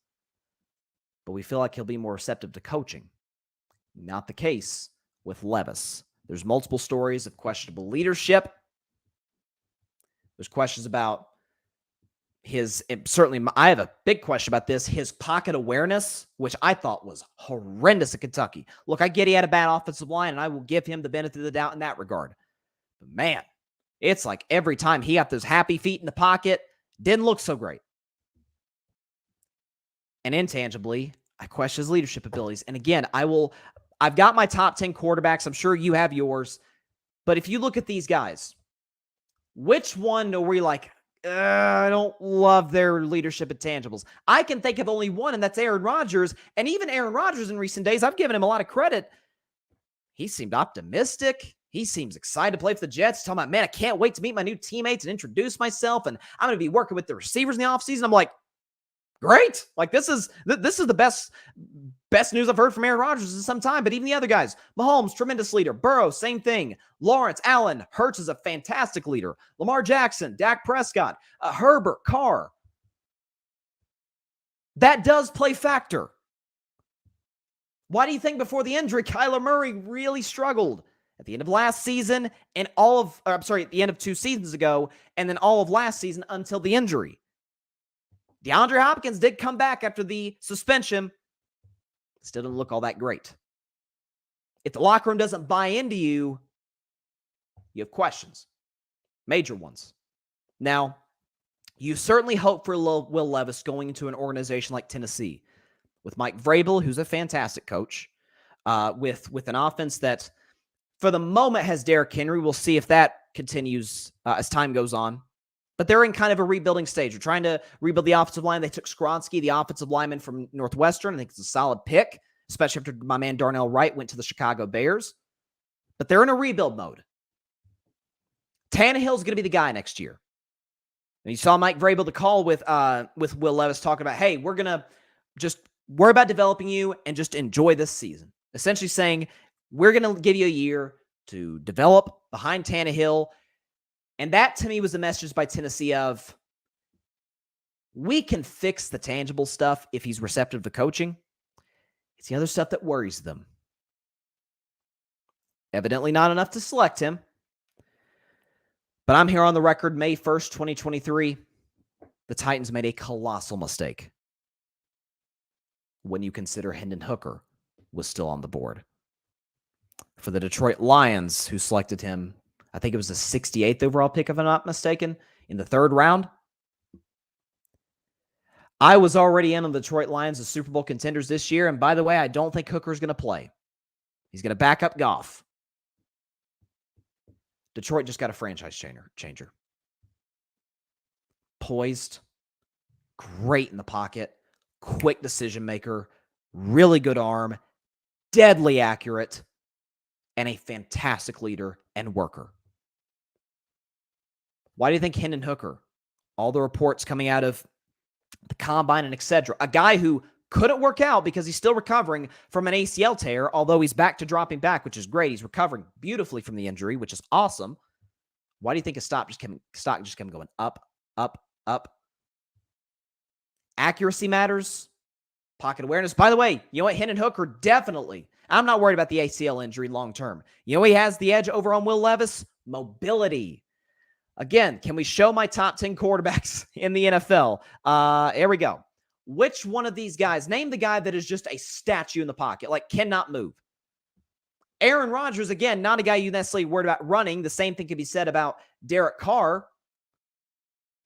But we feel like he'll be more receptive to coaching. Not the case with Levis. There's multiple stories of questionable leadership. There's questions about I have a big question about this, his pocket awareness, which I thought was horrendous at Kentucky. Look, I get he had a bad offensive line, and I will give him the benefit of the doubt in that regard. But man, it's like every time he got those happy feet in the pocket, didn't look so great. And intangibly, I question his leadership abilities. And again, I've got my top 10 quarterbacks. I'm sure you have yours. But if you look at these guys, which one are we like, I don't love their leadership intangibles? I can think of only one, and that's Aaron Rodgers. And even Aaron Rodgers in recent days, I've given him a lot of credit. He seemed optimistic. He seems excited to play for the Jets. Talking about, man, I can't wait to meet my new teammates and introduce myself. And I'm going to be working with the receivers in the offseason. I'm like, great. Like, this is the best news I've heard from Aaron Rodgers in some time. But even the other guys, Mahomes, tremendous leader. Burrow, same thing. Lawrence, Allen, Hurts is a fantastic leader. Lamar Jackson, Dak Prescott, Herbert, Carr. That does play factor. Why do you think before the injury, Kyler Murray really struggled? at the end of last season and at the end of 2 seasons ago, and then all of last season until the injury. DeAndre Hopkins did come back after the suspension. Still didn't look all that great. If the locker room doesn't buy into you, you have questions. Major ones. Now, you certainly hope for Will Levis going into an organization like Tennessee with Mike Vrabel, who's a fantastic coach, with an offense that, for the moment, has Derrick Henry. We'll see if that continues as time goes on. But they're in kind of a rebuilding stage. They're trying to rebuild the offensive line. They took Skronsky, the offensive lineman from Northwestern. I think it's a solid pick, especially after my man Darnell Wright went to the Chicago Bears. But they're in a rebuild mode. Tannehill's going to be the guy next year. And you saw Mike Vrabel the call with Will Levis talking about, hey, we're going to just worry about developing you and just enjoy this season. Essentially saying, we're going to give you a year to develop behind Tannehill. And that, to me, was the message by Tennessee of, we can fix the tangible stuff if he's receptive to coaching. It's the other stuff that worries them. Evidently not enough to select him. But I'm here on the record, May 1st, 2023. The Titans made a colossal mistake when you consider Hendon Hooker was still on the board. For the Detroit Lions, who selected him, I think it was the 68th overall pick, if I'm not mistaken, in the 3rd round. I was already in on the Detroit Lions as Super Bowl contenders this year, and by the way, I don't think Hooker's going to play. He's going to back up Goff. Detroit just got a franchise changer. Poised, great in the pocket, quick decision maker, really good arm, deadly accurate, and a fantastic leader and worker. Why do you think Hendon Hooker, all the reports coming out of the combine and etc., a guy who couldn't work out because he's still recovering from an ACL tear, although he's back to dropping back, which is great. He's recovering beautifully from the injury, which is awesome. Why do you think his stock just kept going up, up, up? Accuracy matters. Pocket awareness. By the way, you know what? Hendon Hooker definitely. I'm not worried about the ACL injury long term. You know he has the edge over on Will Levis? Mobility. Again, can we show my top 10 quarterbacks in the NFL? Here we go. Which one of these guys? Name the guy that is just a statue in the pocket, like cannot move. Aaron Rodgers, again, not a guy you necessarily worried about running. The same thing can be said about Derek Carr.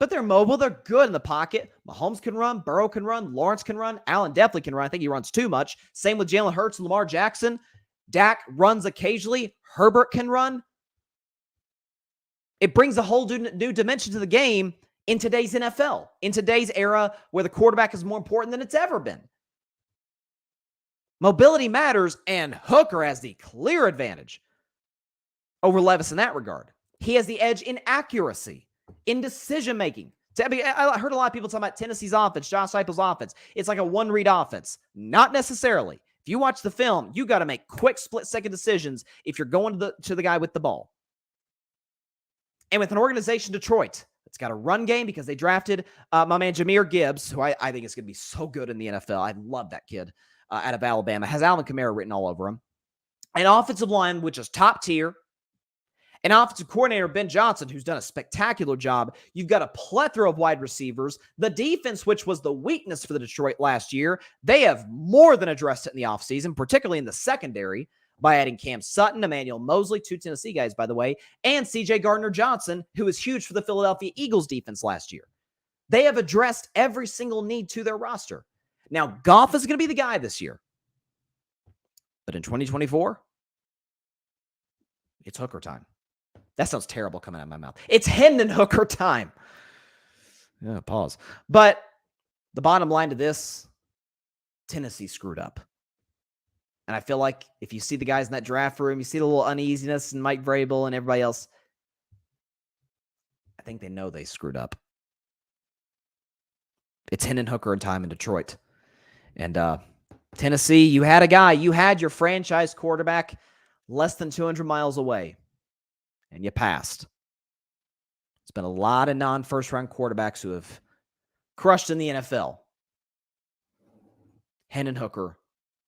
But they're mobile. They're good in the pocket. Mahomes can run. Burrow can run. Lawrence can run. Allen definitely can run. I think he runs too much. Same with Jalen Hurts and Lamar Jackson. Dak runs occasionally. Herbert can run. It brings a whole new dimension to the game in today's NFL, in today's era where the quarterback is more important than it's ever been. Mobility matters, and Hooker has the clear advantage over Levis in that regard. He has the edge in accuracy, in decision-making. I heard a lot of people talking about Tennessee's offense, Josh Heupel's offense. It's like a one-read offense. Not necessarily. If you watch the film, you got to make quick split-second decisions if you're going to the guy with the ball. And with an organization, Detroit, that's got a run game because they drafted my man Jahmyr Gibbs, who I think is going to be so good in the NFL. I love that kid out of Alabama. Has Alvin Kamara written all over him. An offensive line, which is top tier. An offensive coordinator, Ben Johnson, who's done a spectacular job. You've got a plethora of wide receivers. The defense, which was the weakness for the Detroit last year, they have more than addressed it in the offseason, particularly in the secondary, by adding Cam Sutton, Emmanuel Mosley, 2 Tennessee guys, by the way, and C.J. Gardner-Johnson, who was huge for the Philadelphia Eagles defense last year. They have addressed every single need to their roster. Now, Goff is going to be the guy this year. But in 2024, it's Hooker time. That sounds terrible coming out of my mouth. It's Hendon Hooker time. Yeah, pause. But the bottom line to this, Tennessee screwed up. And I feel like if you see the guys in that draft room, you see the little uneasiness in Mike Vrabel and everybody else, I think they know they screwed up. It's Hendon Hooker and time in Detroit. And Tennessee, you had a guy. You had your franchise quarterback less than 200 miles away. And you passed. It's been a lot of non-first-round quarterbacks who have crushed in the NFL. Hendon Hooker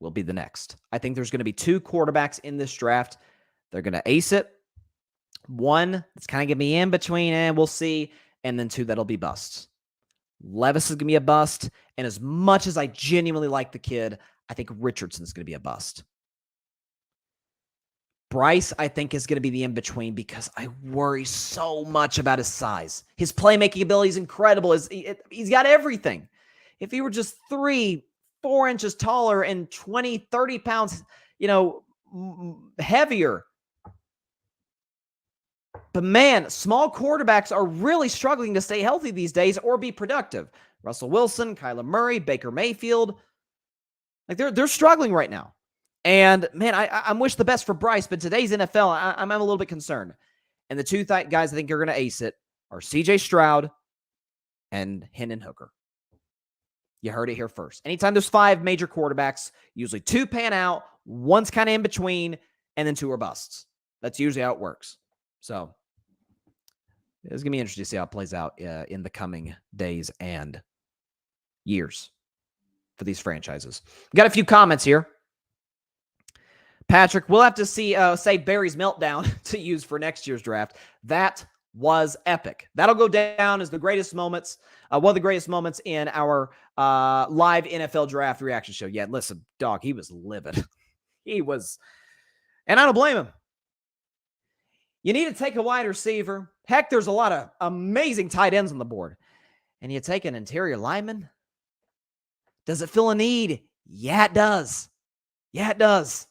will be the next. I think there's going to be 2 quarterbacks in this draft they're going to ace it. One, it's kind of going to be in between, and we'll see. And then two, that'll be busts. Levis is going to be a bust. And as much as I genuinely like the kid, I think Richardson's going to be a bust. Bryce, I think, is going to be the in-between because I worry so much about his size. His playmaking ability is incredible. He's got everything. If he were just 3-4 inches taller and 20, 30 pounds, heavier. But man, small quarterbacks are really struggling to stay healthy these days or be productive. Russell Wilson, Kyler Murray, Baker Mayfield. Like they're struggling right now. And man, I wish the best for Bryce, but today's NFL, I'm a little bit concerned. And the two guys I think are going to ace it are CJ Stroud and Hendon Hooker. You heard it here first. Anytime there's 5 major quarterbacks, usually 2 pan out, one's kind of in between, and then 2 are busts. That's usually how it works. So it's going to be interesting to see how it plays out in the coming days and years for these franchises. Got a few comments here. Patrick, we'll have to save Barry's meltdown to use for next year's draft. That was epic. That'll go down as the greatest moments, one of the greatest moments in our live NFL draft reaction show. Yeah, listen, dog, he was livid. He was, and I don't blame him. You need to take a wide receiver. Heck, there's a lot of amazing tight ends on the board. And you take an interior lineman? Does it fill a need? Yeah, it does. Yeah, it does.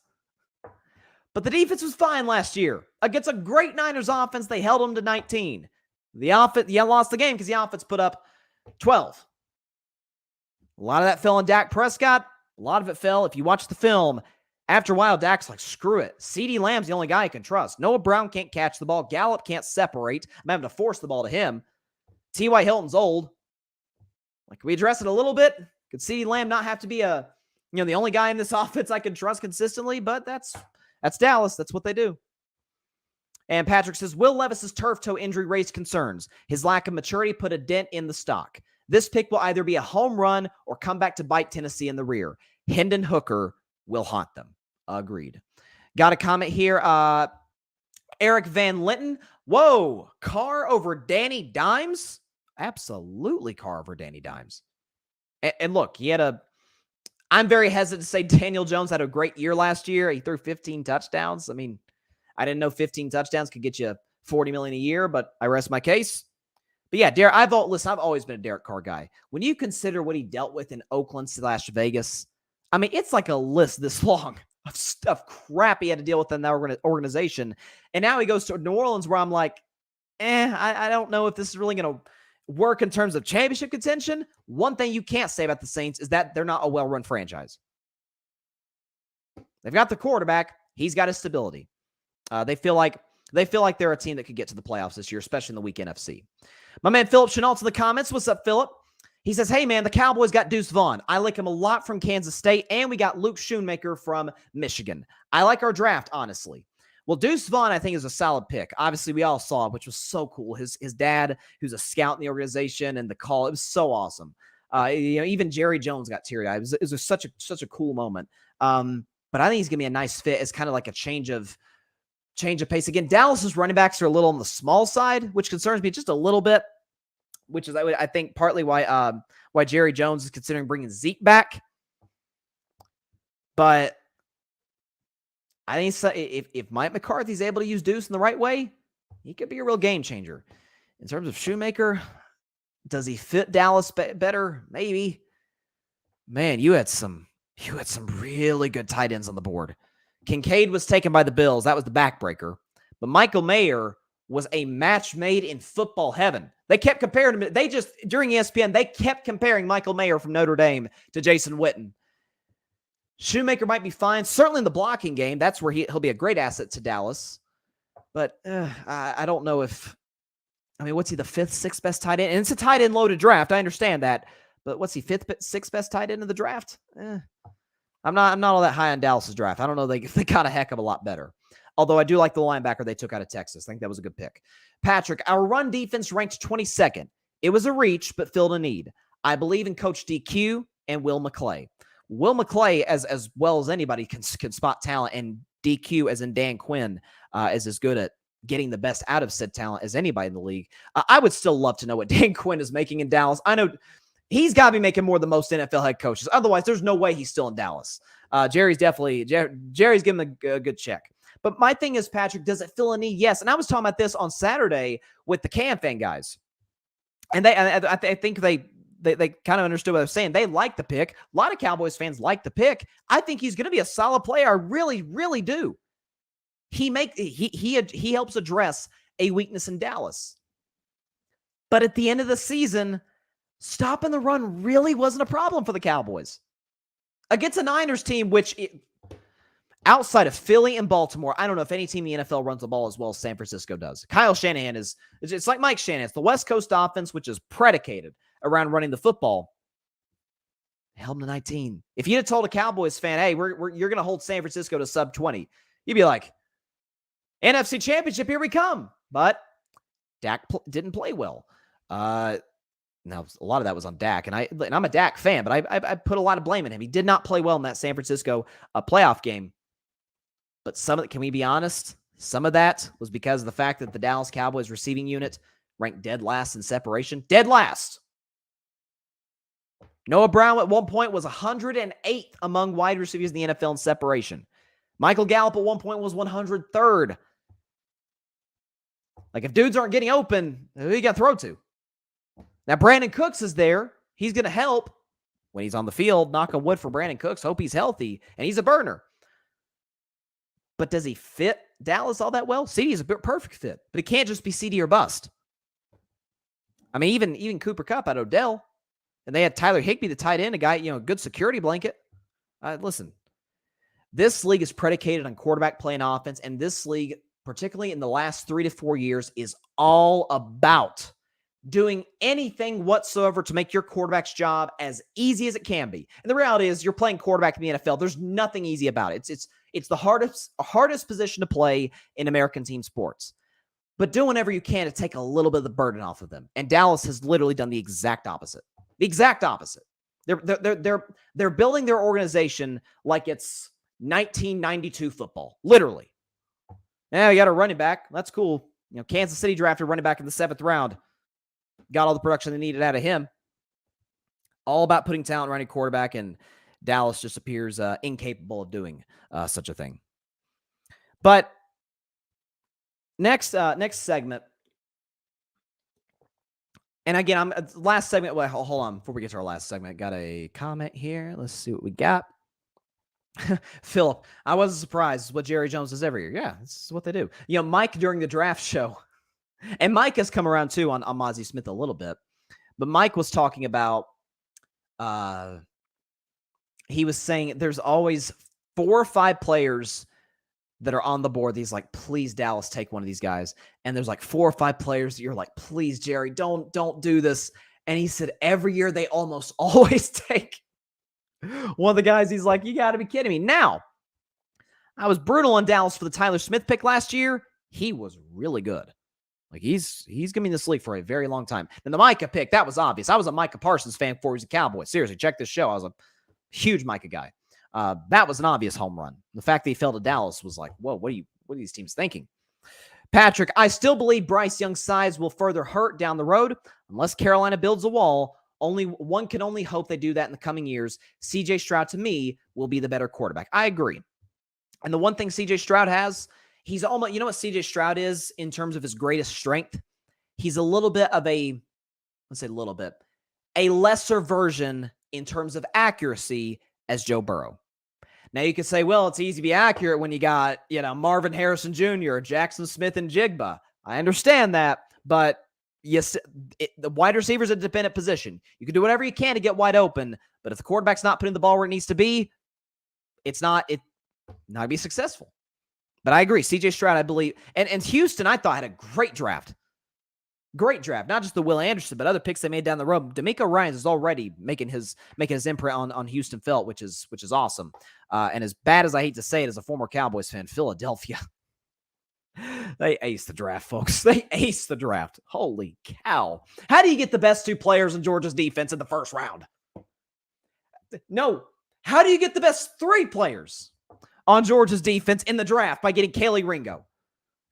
But the defense was fine last year. Against a great Niners offense, they held them to 19. The offense, lost the game because the offense put up 12. A lot of that fell on Dak Prescott. A lot of it fell, if you watch the film, after a while, Dak's like, screw it. CeeDee Lamb's the only guy I can trust. Noah Brown can't catch the ball. Gallup can't separate. I'm having to force the ball to him. T.Y. Hilton's old. Like, can we address it a little bit? Could CeeDee Lamb not have to be the only guy in this offense I can trust consistently? But that's Dallas. That's what they do. And Patrick says, Will Levis's turf toe injury raised concerns. His lack of maturity put a dent in the stock. This pick will either be a home run or come back to bite Tennessee in the rear. Hendon Hooker will haunt them. Agreed. Got a comment here. Eric Van Linton. Whoa. Carr over Danny Dimes? Absolutely Carr over Danny Dimes. And look, I'm very hesitant to say Daniel Jones had a great year last year. He threw 15 touchdowns. I mean, I didn't know 15 touchdowns could get you $40 million a year, but I rest my case. But yeah, I've always been a Derek Carr guy. When you consider what he dealt with in Oakland/Vegas, I mean, it's like a list this long of stuff, crap he had to deal with in that organization. And now he goes to New Orleans where I'm like, I don't know if this is really going to work in terms of championship contention. One thing you can't say about the Saints is that they're not a well-run franchise. They've got the quarterback. He's got his stability. They feel like they're a team that could get to the playoffs this year, especially in the weak NFC. My man Philip Chenault in the comments. What's up, Philip? He says, hey, man, the Cowboys got Deuce Vaughn. I like him a lot from Kansas State, and we got Luke Schoonmaker from Michigan. I like our draft, honestly. Well, Deuce Vaughn, I think, is a solid pick. Obviously, we all saw it, which was so cool. His dad, who's a scout in the organization, and the call, it was so awesome. Even Jerry Jones got teary-eyed. It was such a cool moment. But I think he's going to be a nice fit. It's kind of like a change of pace. Again, Dallas's running backs are a little on the small side, which concerns me just a little bit, which is, I think, partly why Jerry Jones is considering bringing Zeke back. But I think if Mike McCarthy's able to use Deuce in the right way, he could be a real game changer. In terms of Shoemaker, does he fit Dallas better? Maybe. Man, you had some really good tight ends on the board. Kincaid was taken by the Bills. That was the backbreaker. But Michael Mayer was a match made in football heaven. They kept comparing him. During ESPN, they kept comparing Michael Mayer from Notre Dame to Jason Witten. Shoemaker might be fine. Certainly in the blocking game, that's where he'll be a great asset to Dallas. But I don't know if, what's he, the 5th, 6th best tight end? And it's a tight end loaded draft. I understand that. But what's he, 5th, 6th best tight end in the draft? I'm not all that high on Dallas's draft. I don't know. They got a heck of a lot better. Although I do like the linebacker they took out of Texas. I think that was a good pick. Patrick, our run defense ranked 22nd. It was a reach, but filled a need. I believe in Coach DQ and Will McClay. Will McClay, as well as anybody, can spot talent and DQ, as in Dan Quinn, is as good at getting the best out of said talent as anybody in the league. I would still love to know what Dan Quinn is making in Dallas. I know he's got to be making more than most NFL head coaches. Otherwise, there's no way he's still in Dallas. Jerry's giving him a good check. But my thing is, Patrick, does it fill a need? Yes. And I was talking about this on Saturday with the Cam fan guys. And I think they kind of understood what I was saying. They like the pick. A lot of Cowboys fans like the pick. I think he's going to be a solid player. I really, really do. He helps address a weakness in Dallas. But at the end of the season, stopping the run really wasn't a problem for the Cowboys. Against a Niners team, outside of Philly and Baltimore, I don't know if any team in the NFL runs the ball as well as San Francisco does. Kyle Shanahan it's like Mike Shanahan. It's the West Coast offense, which is predicated around running the football. Held them to 19. If you'd have told a Cowboys fan, hey, you're going to hold San Francisco to sub 20, you'd be like, NFC Championship, here we come. But Dak didn't play well. Now, a lot of that was on Dak, and I'm a Dak fan, but I put a lot of blame on him. He did not play well in that San Francisco playoff game. But can we be honest? Some of that was because of the fact that the Dallas Cowboys receiving unit ranked dead last in separation. Dead last. Noah Brown at one point was 108th among wide receivers in the NFL in separation. Michael Gallup at one point was 103rd. Like, if dudes aren't getting open, who you got to throw to? Now, Brandon Cooks is there. He's going to help when he's on the field. Knock on wood for Brandon Cooks. Hope he's healthy, and he's a burner. But does he fit Dallas all that well? CD is a perfect fit, but it can't just be CD or bust. I mean, even Cooper Kupp at Odell, and they had Tyler Higbee, the tight end, a guy, good security blanket. Listen, this league is predicated on quarterback playing offense, and this league, particularly in the last 3 to 4 years, is all about doing anything whatsoever to make your quarterback's job as easy as it can be. And the reality is, you're playing quarterback in the NFL. There's nothing easy about it. It's the hardest position to play in American team sports. But do whatever you can to take a little bit of the burden off of them. And Dallas has literally done the exact opposite. The exact opposite. They're building their organization like it's 1992 football. Literally. Yeah, you got a running back. That's cool. Kansas City drafted running back in the 7th round. Got all the production they needed out of him. All about putting talent around a quarterback, and Dallas just appears incapable of doing such a thing. But next segment, and again, last segment. Well, hold on before we get to our last segment. Got a comment here. Let's see what we got. Philip, I wasn't surprised. It's what Jerry Jones does every year. Yeah, this is what they do. Mike during the draft show. And Mike has come around too on Mozzie Smith a little bit. But Mike was talking about, he was saying there's always 4 or 5 players that are on the board. He's like, please, Dallas, take one of these guys. And there's like 4 or 5 players that you're like, please, Jerry, don't do this. And he said every year they almost always take one of the guys. He's like, you got to be kidding me. Now, I was brutal on Dallas for the Tyler Smith pick last year. He was really good. Like, he's going to be in this league for a very long time. And the Micah pick, that was obvious. I was a Micah Parsons fan before he was a Cowboy. Seriously, check this show. I was a huge Micah guy. That was an obvious home run. The fact that he fell to Dallas was like, whoa, what are these teams thinking? Patrick, I still believe Bryce Young's size will further hurt down the road. Unless Carolina builds a wall, one can only hope they do that in the coming years. CJ Stroud, to me, will be the better quarterback. I agree. And the one thing CJ Stroud has, he's almost, what CJ Stroud is in terms of his greatest strength? He's a little bit of a lesser version in terms of accuracy as Joe Burrow. Now you could say, well, it's easy to be accurate when you got, Marvin Harrison Jr., Jackson Smith, and Jigba. I understand that, but yes, the wide receiver is a dependent position. You can do whatever you can to get wide open, but if the quarterback's not putting the ball where it needs to be, it's not going to be successful. But I agree. CJ Stroud, I believe. And Houston, I thought, had a great draft. Great draft. Not just the Will Anderson, but other picks they made down the road. DeMeco Ryans is already making his imprint on Houston felt, which is awesome. And as bad as I hate to say it as a former Cowboys fan, Philadelphia, they aced the draft, folks. They aced the draft. Holy cow. How do you get the best 2 players in Georgia's defense in the first round? No. How do you get the best 3 players? on Georgia's defense in the draft by getting Kelee Ringo,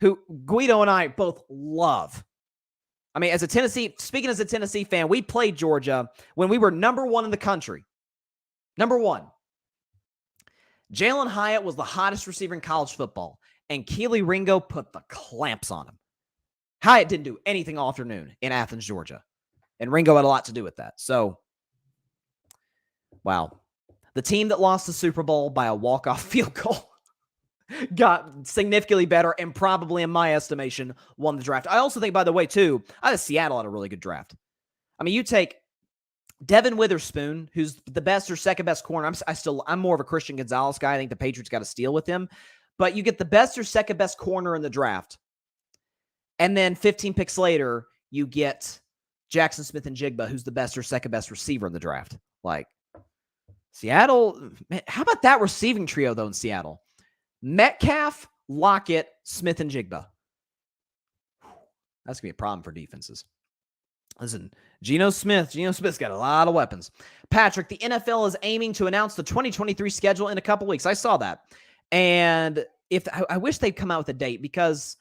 who Guido and I both love. I mean, speaking as a Tennessee fan, we played Georgia when we were number 1 in the country. Number 1. Jalen Hyatt was the hottest receiver in college football, and Kelee Ringo put the clamps on him. Hyatt didn't do anything all afternoon in Athens, Georgia, and Ringo had a lot to do with that. So, wow. The team that lost the Super Bowl by a walk-off field goal got significantly better and probably, in my estimation, won the draft. I also think, by the way, too, I think Seattle had a really good draft. I mean, you take Devin Witherspoon, who's the best or second best corner. I'm more of a Christian Gonzalez guy. I think the Patriots got to steal with him. But you get the best or second best corner in the draft. And then 15 picks later, you get Jackson Smith-Njigba, who's the best or second best receiver in the draft. Like, Seattle, man, how about that receiving trio, though, in Seattle? Metcalf, Lockett, Smith-Njigba. That's going to be a problem for defenses. Listen, Geno Smith's got a lot of weapons. Patrick, the NFL is aiming to announce the 2023 schedule in a couple weeks. I saw that. And I wish they'd come out with a date because,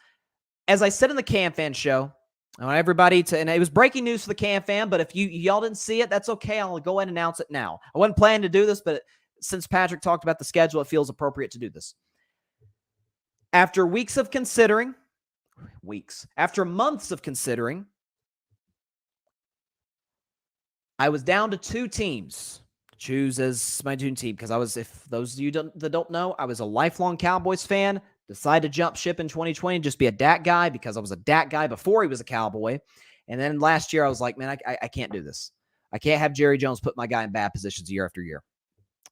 as I said in the Cam Fan show, I want everybody to, and it was breaking news for the Cam Fan, but if y'all didn't see it, that's okay. I'll go ahead and announce it now. I wasn't planning to do this, but since Patrick talked about the schedule, it feels appropriate to do this. After months of considering, I was down to 2 teams to choose as my June team because if those of you that don't know, I was a lifelong Cowboys fan, decided to jump ship in 2020 and just be a Dak guy because I was a Dak guy before he was a Cowboy. And then last year I was like, man, I can't do this. I can't have Jerry Jones put my guy in bad positions year after year.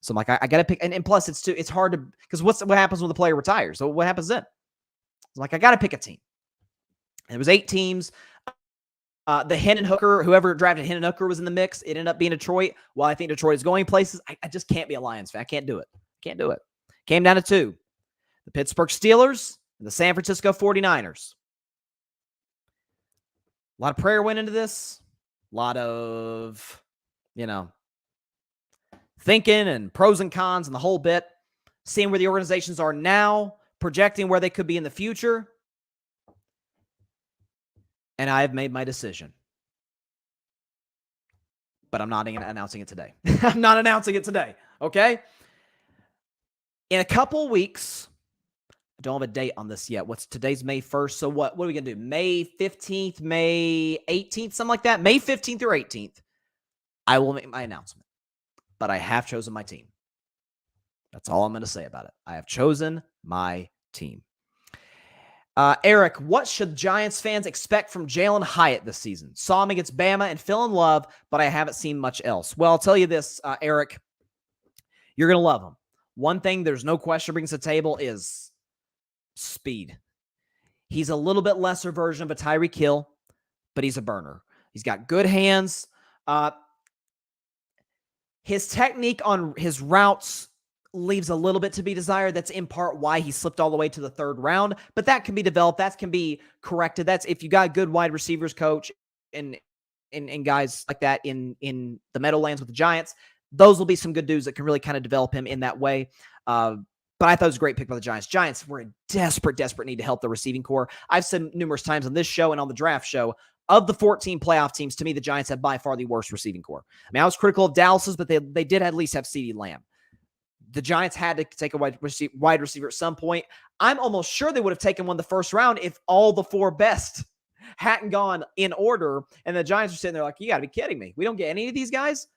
So I'm like, I got to pick. And plus it's hard to, because what happens when the player retires? So what happens then? I'm like, I got to pick a team. And there was 8 teams. The Hendon Hooker, whoever drafted Hendon Hooker was in the mix. It ended up being Detroit. Well, I think Detroit is going places. I just can't be a Lions fan. I can't do it. Came down to 2. The Pittsburgh Steelers and the San Francisco 49ers. A lot of prayer went into this. A lot of, thinking and pros and cons and the whole bit. Seeing where the organizations are now, projecting where they could be in the future. And I have made my decision. But I'm not announcing it today. I'm not announcing it today, okay? In a couple weeks, I don't have a date on this yet. Today's May 1st, so what are we going to do? May 15th, May 18th, something like that? May 15th or 18th, I will make my announcement. But I have chosen my team. That's all I'm going to say about it. I have chosen my team. Eric, what should Giants fans expect from Jalen Hyatt this season? Saw him against Bama and fell in love, but I haven't seen much else. Well, I'll tell you this, Eric, you're going to love him. One thing there's no question brings to the table is speed. He's a little bit lesser version of a Tyreek Hill, but he's a burner. He's got good hands. His technique on his routes leaves a little bit to be desired. That's in part why he slipped all the way to the 3rd round, but that can be developed. That can be corrected. That's if you got a good wide receivers coach and guys like that in the Meadowlands with the Giants, those will be some good dudes that can really kind of develop him in that way. But I thought it was a great pick by the Giants. Giants were in desperate need to help the receiving core. I've said numerous times on this show and on the draft show, of the 14 playoff teams, to me, the Giants have by far the worst receiving core. I mean, I was critical of Dallas's, but they did at least have CeeDee Lamb. The Giants had to take a wide receiver at some point. I'm almost sure they would have taken one the first round if all the 4 best hadn't gone in order. And the Giants are sitting there like, you got to be kidding me. We don't get any of these guys.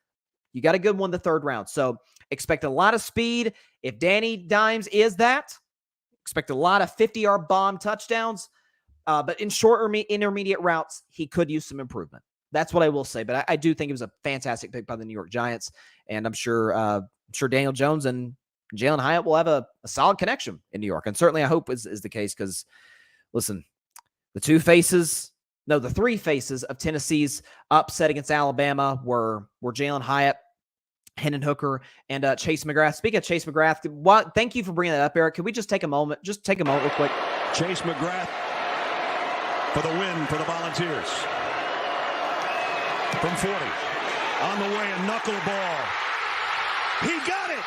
You got a good one the 3rd round. So expect a lot of speed. If Danny Dimes is that, expect a lot of 50-yard bomb touchdowns. But in short or intermediate routes, he could use some improvement. That's what I will say. But I do think it was a fantastic pick by the New York Giants. And I'm sure Daniel Jones and Jalen Hyatt will have a solid connection in New York. And certainly I hope is the case because, listen, the 3 faces of Tennessee's upset against Alabama were Jalen Hyatt, Hendon Hooker, and Chase McGrath. Speaking of Chase McGrath, thank you for bringing that up, Eric. Could we just take a moment? Just take a moment real quick. Chase McGrath for the win for the Volunteers. From 40. On the way, a knuckleball. He got it!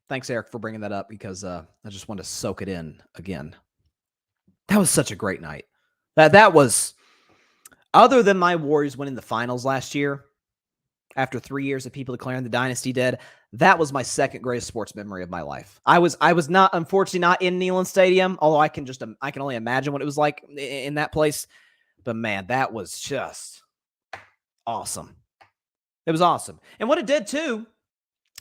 Thanks, Eric, for bringing that up because I just wanted to soak it in again. That was such a great night. That was, other than my Warriors winning the finals last year, after 3 years of people declaring the dynasty dead, that was my second greatest sports memory of my life. I was not, unfortunately, not in Neyland Stadium, although I can only imagine what it was like in that place. But man, that was just awesome. It was awesome. And what it did too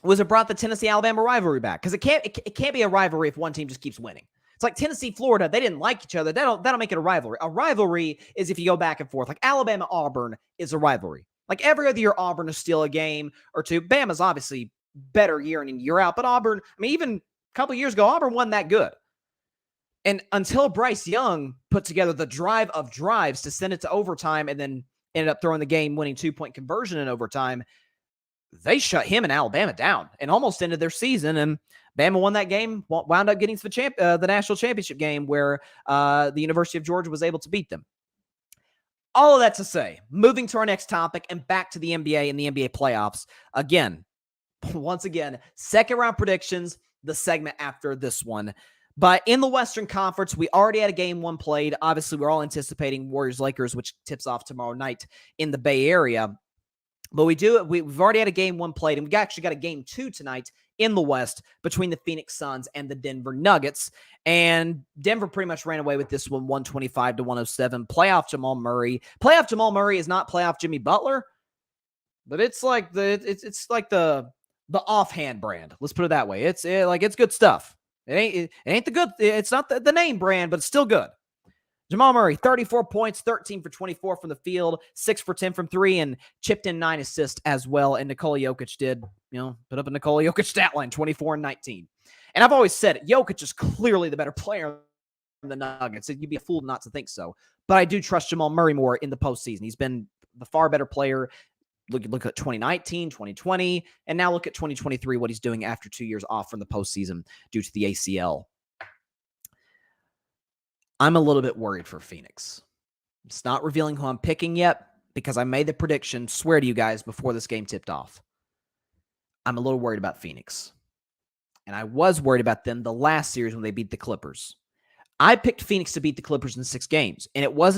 was it brought the Tennessee-Alabama rivalry back, because it can't be a rivalry if one team just keeps winning. It's like Tennessee-Florida. They didn't like each other. That'll make it a rivalry. A rivalry is if you go back and forth. Like Alabama-Auburn is a rivalry. Like every other year, Auburn will steal a game or two. Bama's obviously better year in and year out, but Auburn, I mean, even a couple of years ago, Auburn wasn't that good. And until Bryce Young put together the drive of drives to send it to overtime and then ended up throwing the game-winning 2-point conversion in overtime, they shut him and Alabama down and almost ended their season. And Bama won that game, wound up getting to the national championship game where the University of Georgia was able to beat them. All of that to say, moving to our next topic and back to the NBA and the NBA playoffs. Once again, second round predictions, the segment after this one. But in the Western Conference, we already had a game one played. Obviously, we're all anticipating Warriors-Lakers, which tips off tomorrow night in the Bay Area. But we've already had a game one played, and we actually got a game two tonight in the West between the Phoenix Suns and the Denver Nuggets. And Denver pretty much ran away with this one, 125-107. Playoff Jamal Murray. Playoff Jamal Murray is not playoff Jimmy Butler, but it's like the offhand brand. Let's put it that way. It's good stuff. It ain't the good. It's not the name brand, but it's still good. Jamal Murray, 34 points, 13 for 24 from the field, 6 for 10 from 3, and chipped in 9 assists as well. And Nikola Jokic did, put up a Nikola Jokic stat line, 24 and 19. And I've always said it, Jokic is clearly the better player than the Nuggets. You'd be a fool not to think so. But I do trust Jamal Murray more in the postseason. He's been the far better player. Look at 2019, 2020, and now look at 2023, what he's doing after 2 years off from the postseason due to the ACL. I'm a little bit worried for Phoenix. It's not revealing who I'm picking yet because I made the prediction, swear to you guys, before this game tipped off. I'm a little worried about Phoenix. And I was worried about them the last series when they beat the Clippers. I picked Phoenix to beat the Clippers in 6 games. And it was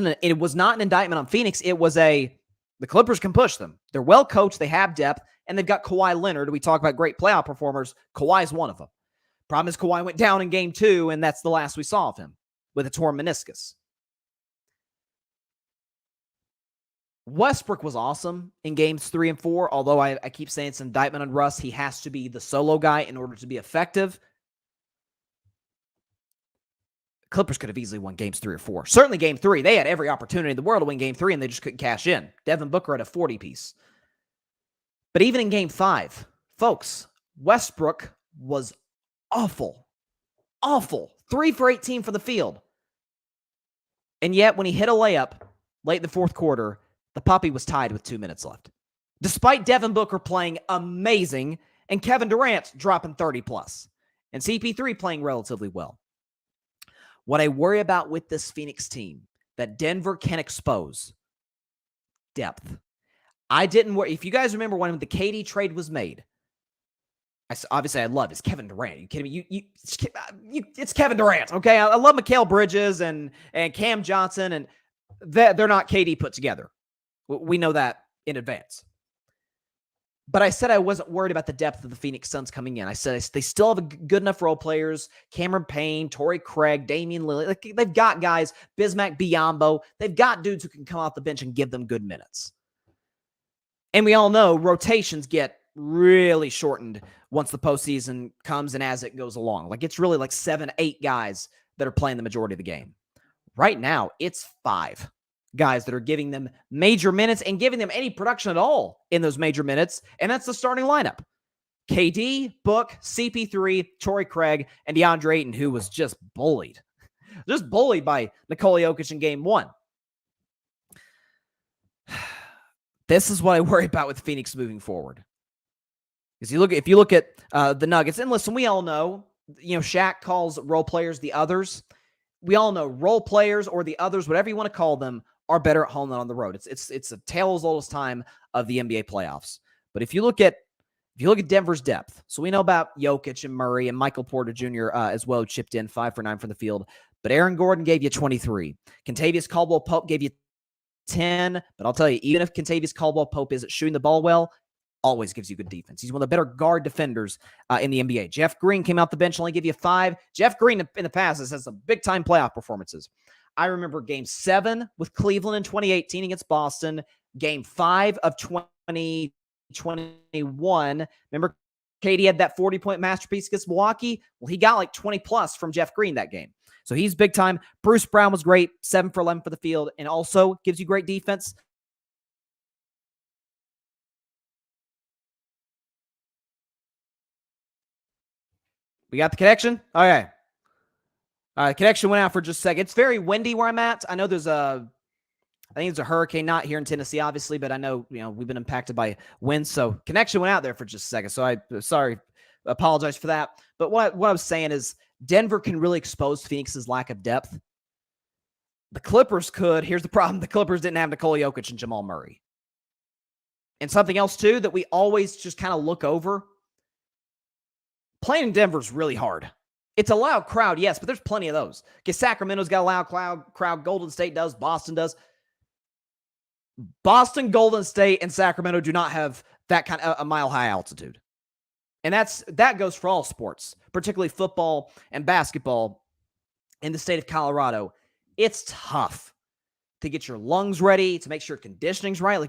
not an indictment on Phoenix. It was the Clippers can push them. They're well coached. They have depth. And they've got Kawhi Leonard. We talk about great playoff performers. Kawhi's one of them. Problem is Kawhi went down in game 2, and that's the last we saw of him with a torn meniscus. Westbrook was awesome in games 3 and 4, although I keep saying it's an indictment on Russ. He has to be the solo guy in order to be effective. Clippers could have easily won games 3 or 4. Certainly game 3. They had every opportunity in the world to win game 3, and they just couldn't cash in. Devin Booker had a 40-piece. But even in game 5, folks, Westbrook was awful. Awful. 3 for 18 for the field. And yet, when he hit a layup late in the fourth quarter, the puppy was tied with 2 minutes left. Despite Devin Booker playing amazing and Kevin Durant dropping 30+. And CP3 playing relatively well. What I worry about with this Phoenix team that Denver can expose, depth. I didn't worry. If you guys remember when the KD trade was made, obviously I love it's Kevin Durant. Are you kidding me? It's Kevin Durant, okay? I love Mikal Bridges and Cam Johnson, and they're not KD put together. We know that in advance. But I said I wasn't worried about the depth of the Phoenix Suns coming in. I said they still have good enough role players. Cameron Payne, Torrey Craig, Damian Lillard. They've got guys, Bismack Biyombo. They've got dudes who can come off the bench and give them good minutes. And we all know rotations get really shortened once the postseason comes and as it goes along. It's really 7, 8 guys that are playing the majority of the game. Right now, it's 5 guys that are giving them major minutes and giving them any production at all in those major minutes, and that's the starting lineup. KD, Book, CP3, Torrey Craig, and DeAndre Ayton, who was just bullied. Just bullied by Nikola Jokic in game 1. This is what I worry about with Phoenix moving forward. Because if you look at the Nuggets, and listen, we all know, Shaq calls role players the others. We all know role players or the others, whatever you want to call them, are better at home than on the road. It's a tale as old as time of the NBA playoffs. But if you look at if you look at Denver's depth, so we know about Jokic and Murray and Michael Porter Jr. As well, chipped in 5 for 9 from the field. But Aaron Gordon gave you 23. Kentavious Caldwell-Pope gave you 10. But I'll tell you, even if Kentavious Caldwell-Pope isn't shooting the ball well, always gives you good defense. He's one of the better guard defenders in the NBA. Jeff Green came out the bench, only give you 5. Jeff Green in the past has had some big-time playoff performances. I remember Game 7 with Cleveland in 2018 against Boston. Game 5 of 2021. Remember, KD had that 40-point masterpiece against Milwaukee? Well, he got like 20-plus from Jeff Green that game. So he's big time. Bruce Brown was great, 7 for 11 for the field, and also gives you great defense. We got the connection? Okay. Connection went out for just a second. It's very windy where I'm at. I know I think it's a hurricane, not here in Tennessee, obviously, but I know, we've been impacted by wind. So connection went out there for just a second. So apologize for that. But what I was saying is Denver can really expose Phoenix's lack of depth. The Clippers could. Here's the problem. The Clippers didn't have Nikola Jokic and Jamal Murray. And something else, too, that we always just kind of look over. Playing in Denver is really hard. It's a loud crowd, yes, but there's plenty of those. Because Sacramento's got a loud crowd. Golden State does. Boston does. Boston, Golden State, and Sacramento do not have that kind of a mile-high altitude. And that goes for all sports, particularly football and basketball in the state of Colorado. It's tough to get your lungs ready, to make sure conditioning's right.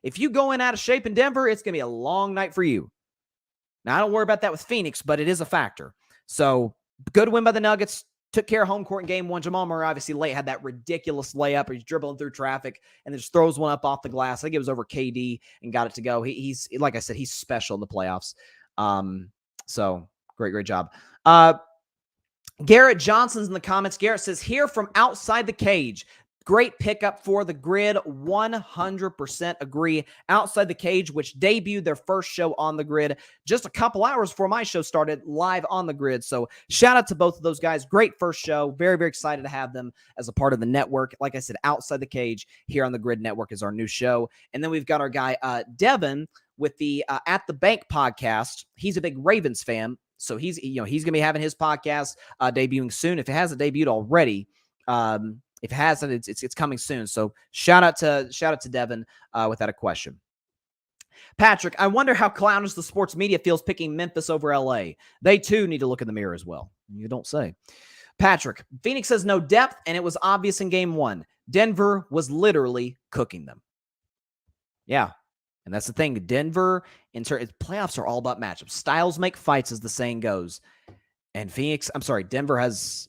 If you go in out of shape in Denver, it's going to be a long night for you. Now, I don't worry about that with Phoenix, but it is a factor. So, good win by the Nuggets. Took care of home court in Game 1. Jamal Murray, obviously, late had that ridiculous layup where he's dribbling through traffic and then just throws one up off the glass. I think it was over KD and got it to go. He's like I said, he's special in the playoffs. So, great job. Garrett Johnson's in the comments. Garrett says, here from outside the cage. Great pickup for the Grid. 100% agree. Outside the Cage, which debuted their first show on the Grid just a couple hours before my show started live on the Grid. So shout out to both of those guys. Great first show. Very, very excited to have them as a part of the network. Like I said, Outside the Cage here on the Grid Network is our new show. And then we've got our guy, Devin, with the At the Bank podcast. He's a big Ravens fan. So he's going to be having his podcast debuting soon. If it hasn't debuted already, if it hasn't, it's coming soon. So shout out to Devin without a question. Patrick, I wonder how clownish the sports media feels picking Memphis over LA. They too need to look in the mirror as well. You don't say. Patrick, Phoenix has no depth, and it was obvious in Game 1. Denver was literally cooking them. Yeah, and that's the thing. Denver, playoffs are all about matchups. Styles make fights, as the saying goes. And Denver has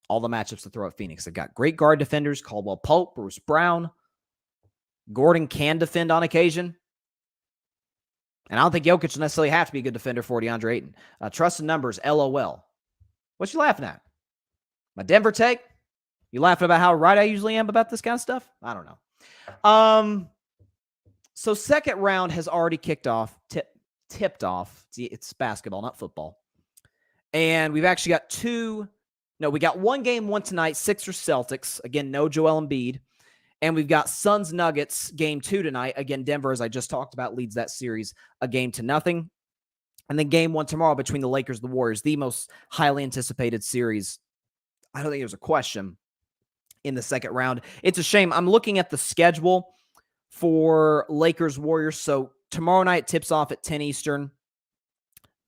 all the matchups to throw at Phoenix. They've got great guard defenders, Caldwell Pope, Bruce Brown. Gordon can defend on occasion. And I don't think Jokic will necessarily have to be a good defender for DeAndre Ayton. Trust in numbers, LOL. What you laughing at? My Denver take? You laughing about how right I usually am about this kind of stuff? I don't know. So second round has already kicked off, tipped off. It's basketball, not football. And we've actually got we got one game, one tonight, Sixers Celtics. Again, no Joel Embiid. And we've got Suns Nuggets game 2 tonight. Again, Denver, as I just talked about, leads that series 1-0. And then game 1 tomorrow between the Lakers and the Warriors, the most highly anticipated series. I don't think there's a question in the second round. It's a shame. I'm looking at the schedule for Lakers Warriors. So tomorrow night tips off at 10 Eastern.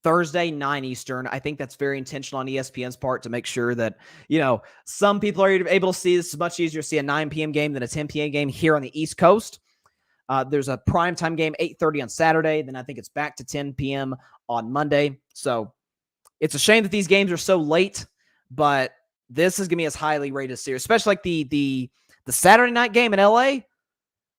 Thursday, 9 Eastern. I think that's very intentional on ESPN's part to make sure that, some people are able to see this. It's much easier to see a 9 p.m. game than a 10 p.m. game here on the East Coast. There's a primetime game, 8:30 on Saturday. Then I think it's back to 10 p.m. on Monday. So it's a shame that these games are so late, but this is going to be as highly rated series, especially like the Saturday night game in LA.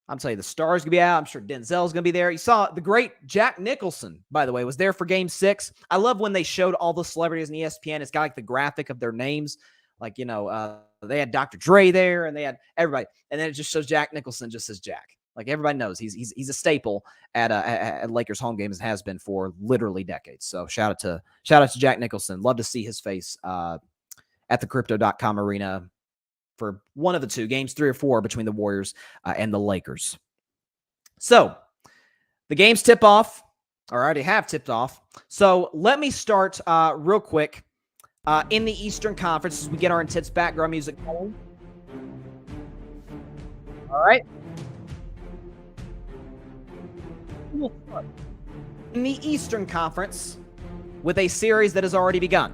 I'm telling you, the star's going to be out. I'm sure Denzel's going to be there. You saw the great Jack Nicholson, by the way, was there for Game 6. I love when they showed all the celebrities in ESPN. It's got like the graphic of their names. Like, they had Dr. Dre there and they had everybody. And then it just shows Jack Nicholson just as Jack. Like everybody knows he's a staple at Lakers home games and has been for literally decades. So shout out to Jack Nicholson. Love to see his face at the Crypto.com arena for one of the two games, 3 or 4 between the Warriors and the Lakers. So the games tip off or I already have tipped off. So let me start real quick in the Eastern Conference as we get our intense background music going. All right. We'll start in the Eastern Conference with a series that has already begun.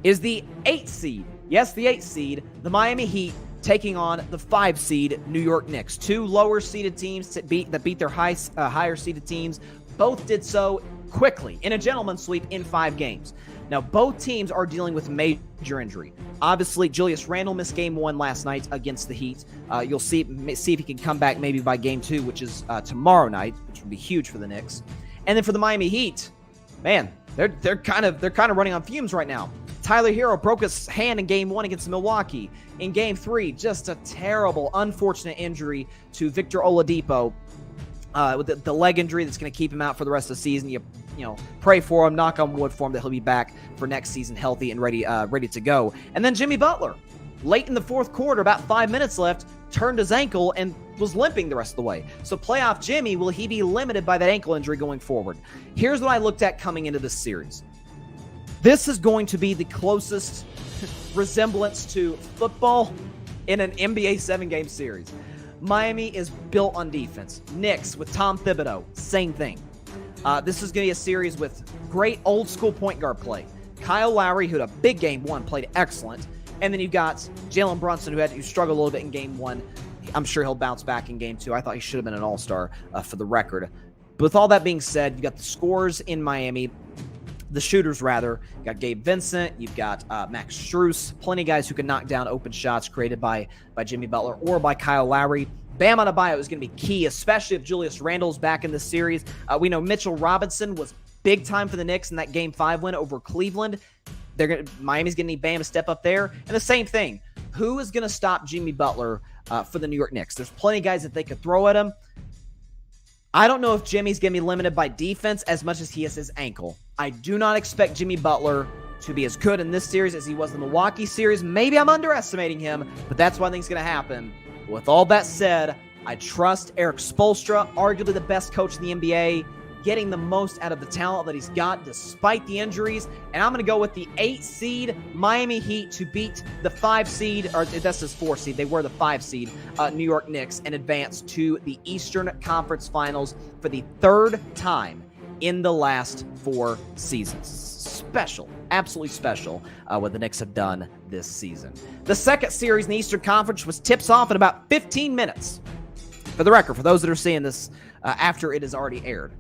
Is the 8th seed, yes, the 8th seed, the Miami Heat, taking on the 5 seed New York Knicks. Two lower seeded teams that beat their higher seeded teams. Both did so quickly in a gentleman's sweep in 5 games. Now, both teams are dealing with major injury. Obviously, Julius Randle missed game 1 last night against the Heat. You'll see if he can come back maybe by game 2, which is tomorrow night, which would be huge for the Knicks. And then for the Miami Heat, man, they're kind of running on fumes right now. Tyler Hero broke his hand in game 1 against Milwaukee. In game 3, just a terrible, unfortunate injury to Victor Oladipo with the leg injury that's going to keep him out for the rest of the season. You know, pray for him, knock on wood for him that he'll be back for next season healthy and ready to go. And then Jimmy Butler, late in the 4th quarter, about 5 minutes left, turned his ankle and was limping the rest of the way. So playoff Jimmy, will he be limited by that ankle injury going forward? Here's what I looked at coming into this series. This is going to be the closest resemblance to football in an NBA 7-game series. Miami is built on defense. Knicks with Tom Thibodeau, same thing. This is going to be a series with great old school point guard play. Kyle Lowry, who had a big game 1, played excellent. And then you've got Jalen Brunson, who struggled a little bit in game 1. I'm sure he'll bounce back in game 2. I thought he should have been an all-star for the record. But with all that being said, you've got the scorers in Miami. The shooters, rather. You got Gabe Vincent. You've got Max Strus. Plenty of guys who can knock down open shots created by Jimmy Butler or by Kyle Lowry. Bam Adebayo is going to be key, especially if Julius Randle's back in this series. We know Mitchell Robinson was big time for the Knicks in that Game 5 win over Cleveland. Miami's going to need Bam to step up there. And the same thing. Who is going to stop Jimmy Butler for the New York Knicks? There's plenty of guys that they could throw at him. I don't know if Jimmy's going to be limited by defense as much as he is his ankle. I do not expect Jimmy Butler to be as good in this series as he was in the Milwaukee series. Maybe I'm underestimating him, but that's what I think is going to happen. With all that said, I trust Eric Spoelstra, arguably the best coach in the NBA, getting the most out of the talent that he's got despite the injuries. And I'm going to go with the 8 seed Miami Heat to beat the 5 seed, or that's his 4 seed. They were the 5 seed New York Knicks and advance to the Eastern Conference Finals for the 3rd time in the last 4 seasons. Special, absolutely special what the Knicks have done this season. The second series in the Eastern Conference was tips off in about 15 minutes. For the record, for those that are seeing this after it has already aired.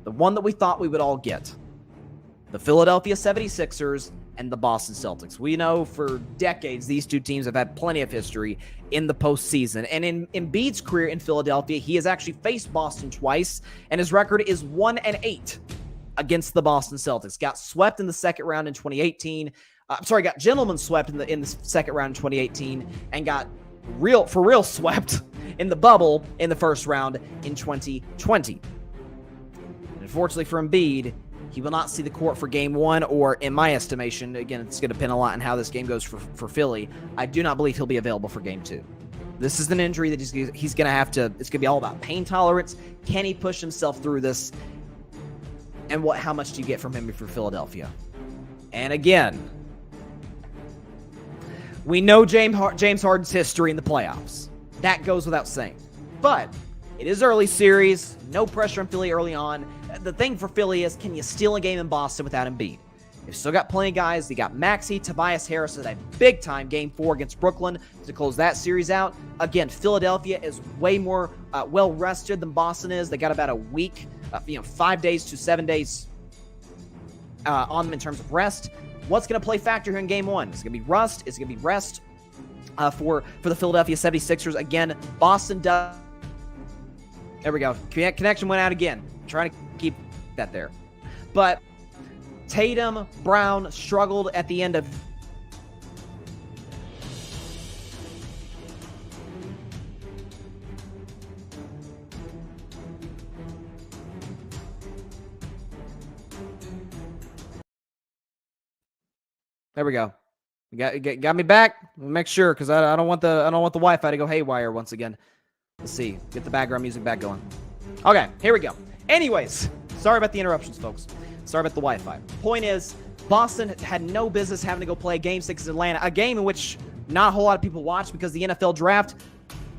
The one that we thought we would all get. The Philadelphia 76ers and the Boston Celtics. We know for decades these two teams have had plenty of history in the postseason. And in Embiid's career in Philadelphia, he has actually faced Boston twice, and his record is 1-8 against the Boston Celtics. Got swept in the second round in 2018. Got gentlemen swept in the second round in 2018, and got real swept in the bubble in the first round in 2020. Unfortunately for Embiid, he will not see the court for game 1, or in my estimation, again, it's going to depend a lot on how this game goes for Philly. I do not believe he'll be available for game 2. This is an injury that he's going to have to, it's going to be all about pain tolerance. Can he push himself through this? And how much do you get from him for Philadelphia? And again, we know James Harden's history in the playoffs. That goes without saying. But it is early series, no pressure on Philly early on. The thing for Philly is, can you steal a game in Boston without Embiid? They've still got plenty of guys. They got Maxey, Tobias Harris at a big-time Game 4 against Brooklyn to close that series out. Again, Philadelphia is way more well-rested than Boston is. They got about a week, 5 days to 7 days on them in terms of rest. What's going to play factor here in Game 1? Is it going to be rust? Is it going to be rest for the Philadelphia 76ers? Again, Boston does. There we go. Connection went out again. I'm trying to keep that there. But Tatum, Brown struggled at the end of... There we go. You got me back. We'll make sure, because I don't want the Wi-Fi to go haywire once again. Let's see. Get the background music back going. Okay, here we go. Anyways, sorry about the interruptions, folks. Sorry about the Wi-Fi. Point is, Boston had no business having to go play Game 6 in Atlanta, a game in which not a whole lot of people watched because the NFL draft,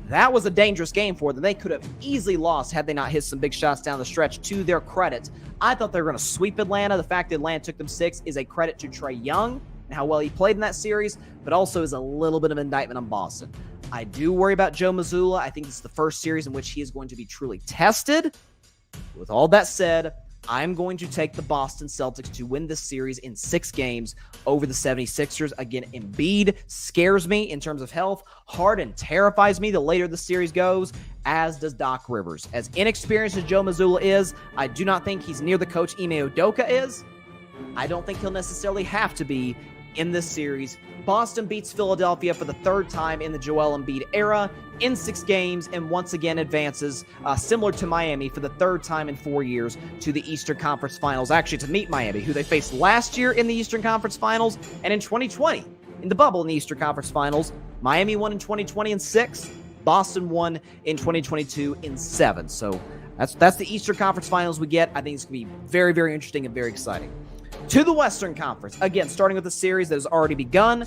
that was a dangerous game for them. They could have easily lost had they not hit some big shots down the stretch. To their credit, I thought they were going to sweep Atlanta. The fact that Atlanta took them 6 is a credit to Trae Young and how well he played in that series, but also is a little bit of indictment on Boston. I do worry about Joe Mazzulla. I think this is the first series in which he is going to be truly tested. With all that said, I'm going to take the Boston Celtics to win this series in 6 games over the 76ers. Again, Embiid scares me in terms of health. Harden terrifies me the later the series goes, as does Doc Rivers. As inexperienced as Joe Mazzulla is, I do not think he's near the coach Ime Udoka is. I don't think he'll necessarily have to be in this series. Boston beats Philadelphia for the 3rd time in the Joel Embiid era in 6 games and once again advances, similar to Miami, for the 3rd time in 4 years to the Eastern Conference Finals. Actually, to meet Miami, who they faced last year in the Eastern Conference Finals and in 2020 in the bubble in the Eastern Conference Finals. Miami won in 2020 in 6. Boston won in 2022 in 7. So that's the Eastern Conference Finals we get. I think it's going to be very, very interesting and very exciting. To the Western Conference, again, starting with a series that has already begun,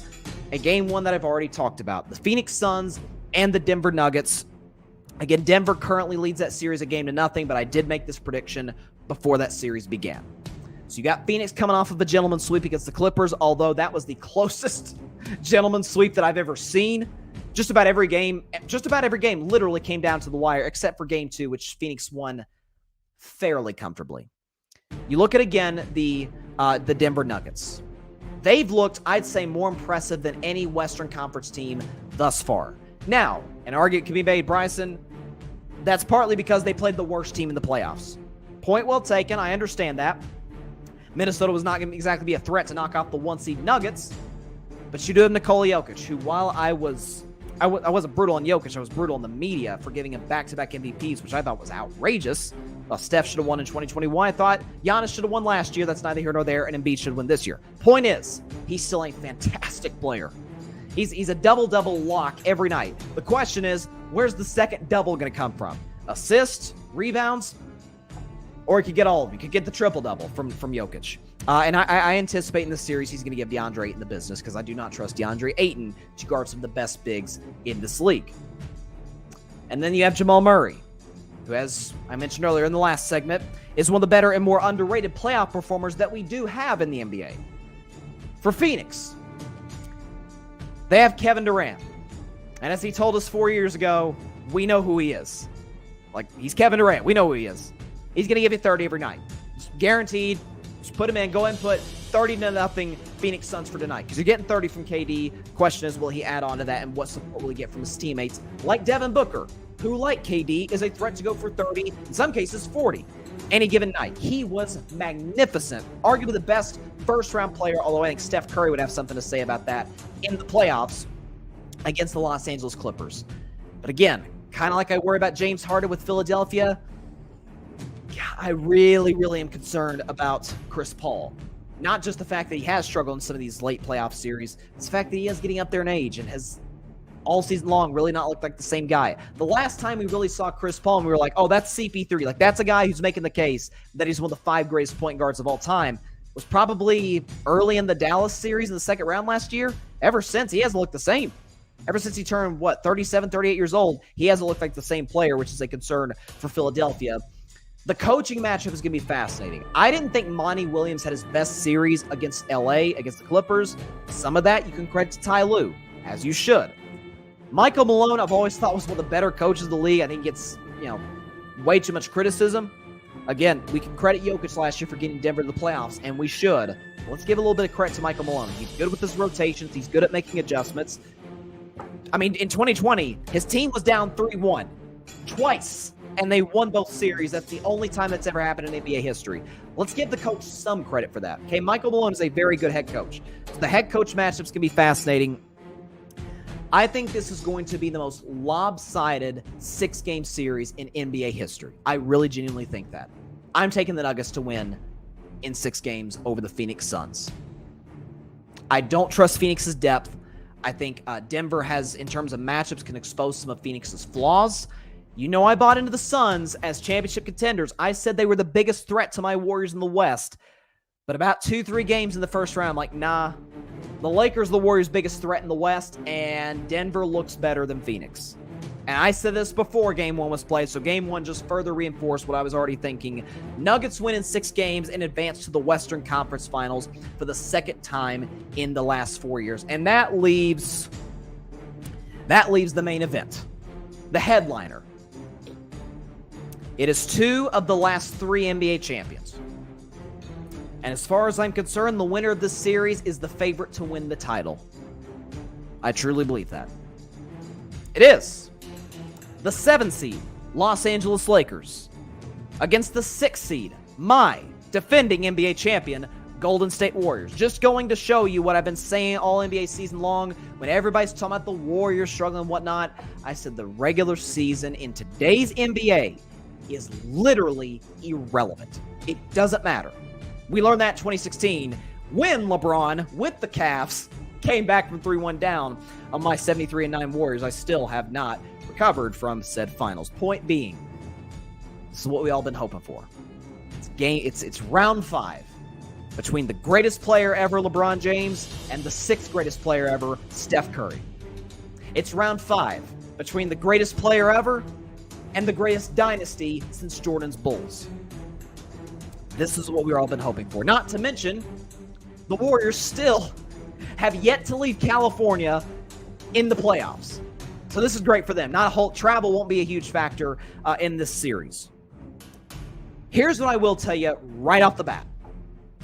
a game 1 that I've already talked about, the Phoenix Suns and the Denver Nuggets. Again, Denver currently leads that series a 1-0, but I did make this prediction before that series began. So you got Phoenix coming off of a gentleman's sweep against the Clippers, although that was the closest gentleman's sweep that I've ever seen. Just about every game literally came down to the wire, except for game 2, which Phoenix won fairly comfortably. You look at, again, the Denver Nuggets. They've looked, I'd say, more impressive than any Western Conference team thus far. Now, an argument can be made, Bryson, that's partly because they played the worst team in the playoffs. Point well taken. I understand that. Minnesota was not going to exactly be a threat to knock off the 1-seed Nuggets, but you do have Nikola Jokic, who, while I wasn't brutal on Jokic, I was brutal on the media for giving him back-to-back MVPs, which I thought was outrageous. Well, Steph should have won in 2021. I thought Giannis should have won last year. That's neither here nor there, and Embiid should win this year. Point is, he's still a fantastic player. He's a double-double lock every night. The question is, where's the second double going to come from? Assists, rebounds, or he could get all of them. He could get the triple-double from Jokic. And I anticipate in this series he's going to give DeAndre Ayton the business because I do not trust DeAndre Ayton to guard some of the best bigs in this league. And then you have Jamal Murray, who, as I mentioned earlier in the last segment, is one of the better and more underrated playoff performers that we do have in the NBA. For Phoenix, they have Kevin Durant. And as he told us 4 years ago, we know who he is. Like, he's Kevin Durant. We know who he is. He's going to give you 30 every night. It's guaranteed. Just put him in. Go ahead and put 30-0 Phoenix Suns for tonight. Because you're getting 30 from KD. Question is, will he add on to that? And what support will he get from his teammates? Like Devin Booker, who, like KD, is a threat to go for 30, in some cases 40, any given night. He was magnificent. Arguably the best first-round player, although I think Steph Curry would have something to say about that in the playoffs against the Los Angeles Clippers. But again, kind of like I worry about James Harden with Philadelphia, I really, really am concerned about Chris Paul. Not just the fact that he has struggled in some of these late playoff series, it's the fact that he is getting up there in age and has all season long really not looked like the same guy. The last time we really saw Chris Paul and we were like, oh, that's CP3. Like, that's a guy who's making the case that he's one of the 5 greatest point guards of all time, was probably early in the Dallas series in the second round last year. Ever since, he hasn't looked the same. Ever since he turned, 37, 38 years old, he hasn't looked like the same player, which is a concern for Philadelphia. The coaching matchup is going to be fascinating. I didn't think Monty Williams had his best series against LA, against the Clippers. Some of that you can credit to Ty Lue, as you should. Michael Malone, I've always thought was one of the better coaches of the league. I think he gets, way too much criticism. Again, we can credit Jokic last year for getting Denver to the playoffs, and we should. Let's give a little bit of credit to Michael Malone. He's good with his rotations. He's good at making adjustments. I mean, in 2020, his team was down 3-1 twice, and they won both series. That's the only time that's ever happened in NBA history. Let's give the coach some credit for that. Okay, Michael Malone is a very good head coach. So the head coach matchups can be fascinating. I think this is going to be the most lopsided 6-game series in NBA history. I really genuinely think that. I'm taking the Nuggets to win in 6 games over the Phoenix Suns. I don't trust Phoenix's depth. I think Denver has, in terms of matchups, can expose some of Phoenix's flaws. You know I bought into the Suns as championship contenders. I said they were the biggest threat to my Warriors in the West. But about 2-3 games in the first round, I'm like, nah. The Lakers are the Warriors' biggest threat in the West, and Denver looks better than Phoenix. And I said this before Game 1 was played, so Game 1 just further reinforced what I was already thinking. Nuggets win in 6 games and advance to the Western Conference Finals for the second time in the last 4 years. And that leaves the main event, the headliner. It is 2 of the last 3 NBA champions. And as far as I'm concerned, the winner of this series is the favorite to win the title. I truly believe that. It is the 7 seed, Los Angeles Lakers, against the 6 seed, my defending NBA champion, Golden State Warriors. Just going to show you what I've been saying all NBA season long. When everybody's talking about the Warriors struggling and whatnot, I said the regular season in today's NBA is literally irrelevant. It doesn't matter. We learned that in 2016 when LeBron, with the Cavs, came back from 3-1 down on my 73-9 Warriors. I still have not recovered from said finals. Point being, this is what we all been hoping for. It's round 5 between the greatest player ever, LeBron James, and the 6th greatest player ever, Steph Curry. It's round 5 between the greatest player ever and the greatest dynasty since Jordan's Bulls. This is what we've all been hoping for. Not to mention, the Warriors still have yet to leave California in the playoffs. So this is great for them. Travel won't be a huge factor in this series. Here's what I will tell you right off the bat.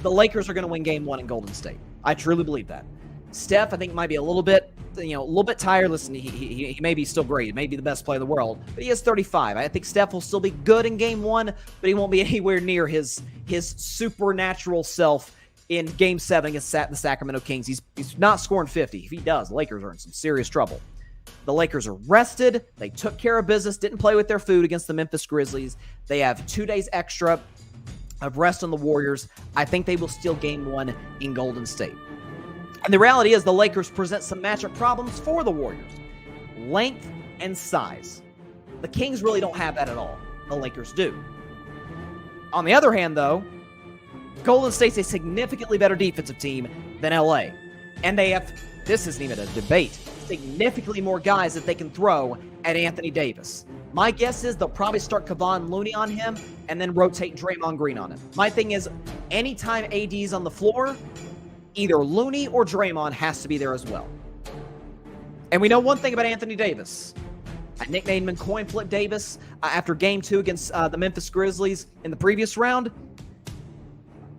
The Lakers are going to win Game 1 in Golden State. I truly believe that. Steph, I think, might be a little bit tired. Listen, he may be still great. He may be the best player in the world, but he is 35. I think Steph will still be good in Game 1, but he won't be anywhere near his supernatural self in Game 7 against the Sacramento Kings. He's not scoring 50. If he does, the Lakers are in some serious trouble. The Lakers are rested. They took care of business, didn't play with their food against the Memphis Grizzlies. They have 2 days extra of rest on the Warriors. I think they will steal Game 1 in Golden State. And the reality is the Lakers present some matchup problems for the Warriors. Length and size. The Kings really don't have that at all. The Lakers do. On the other hand, though, Golden State's a significantly better defensive team than LA. And they have, this isn't even a debate, significantly more guys that they can throw at Anthony Davis. My guess is they'll probably start Kevon Looney on him and then rotate Draymond Green on him. My thing is, anytime AD is on the floor, either Looney or Draymond has to be there as well. And we know one thing about Anthony Davis. I nicknamed him Coin Flip Davis after Game 2 against the Memphis Grizzlies in the previous round.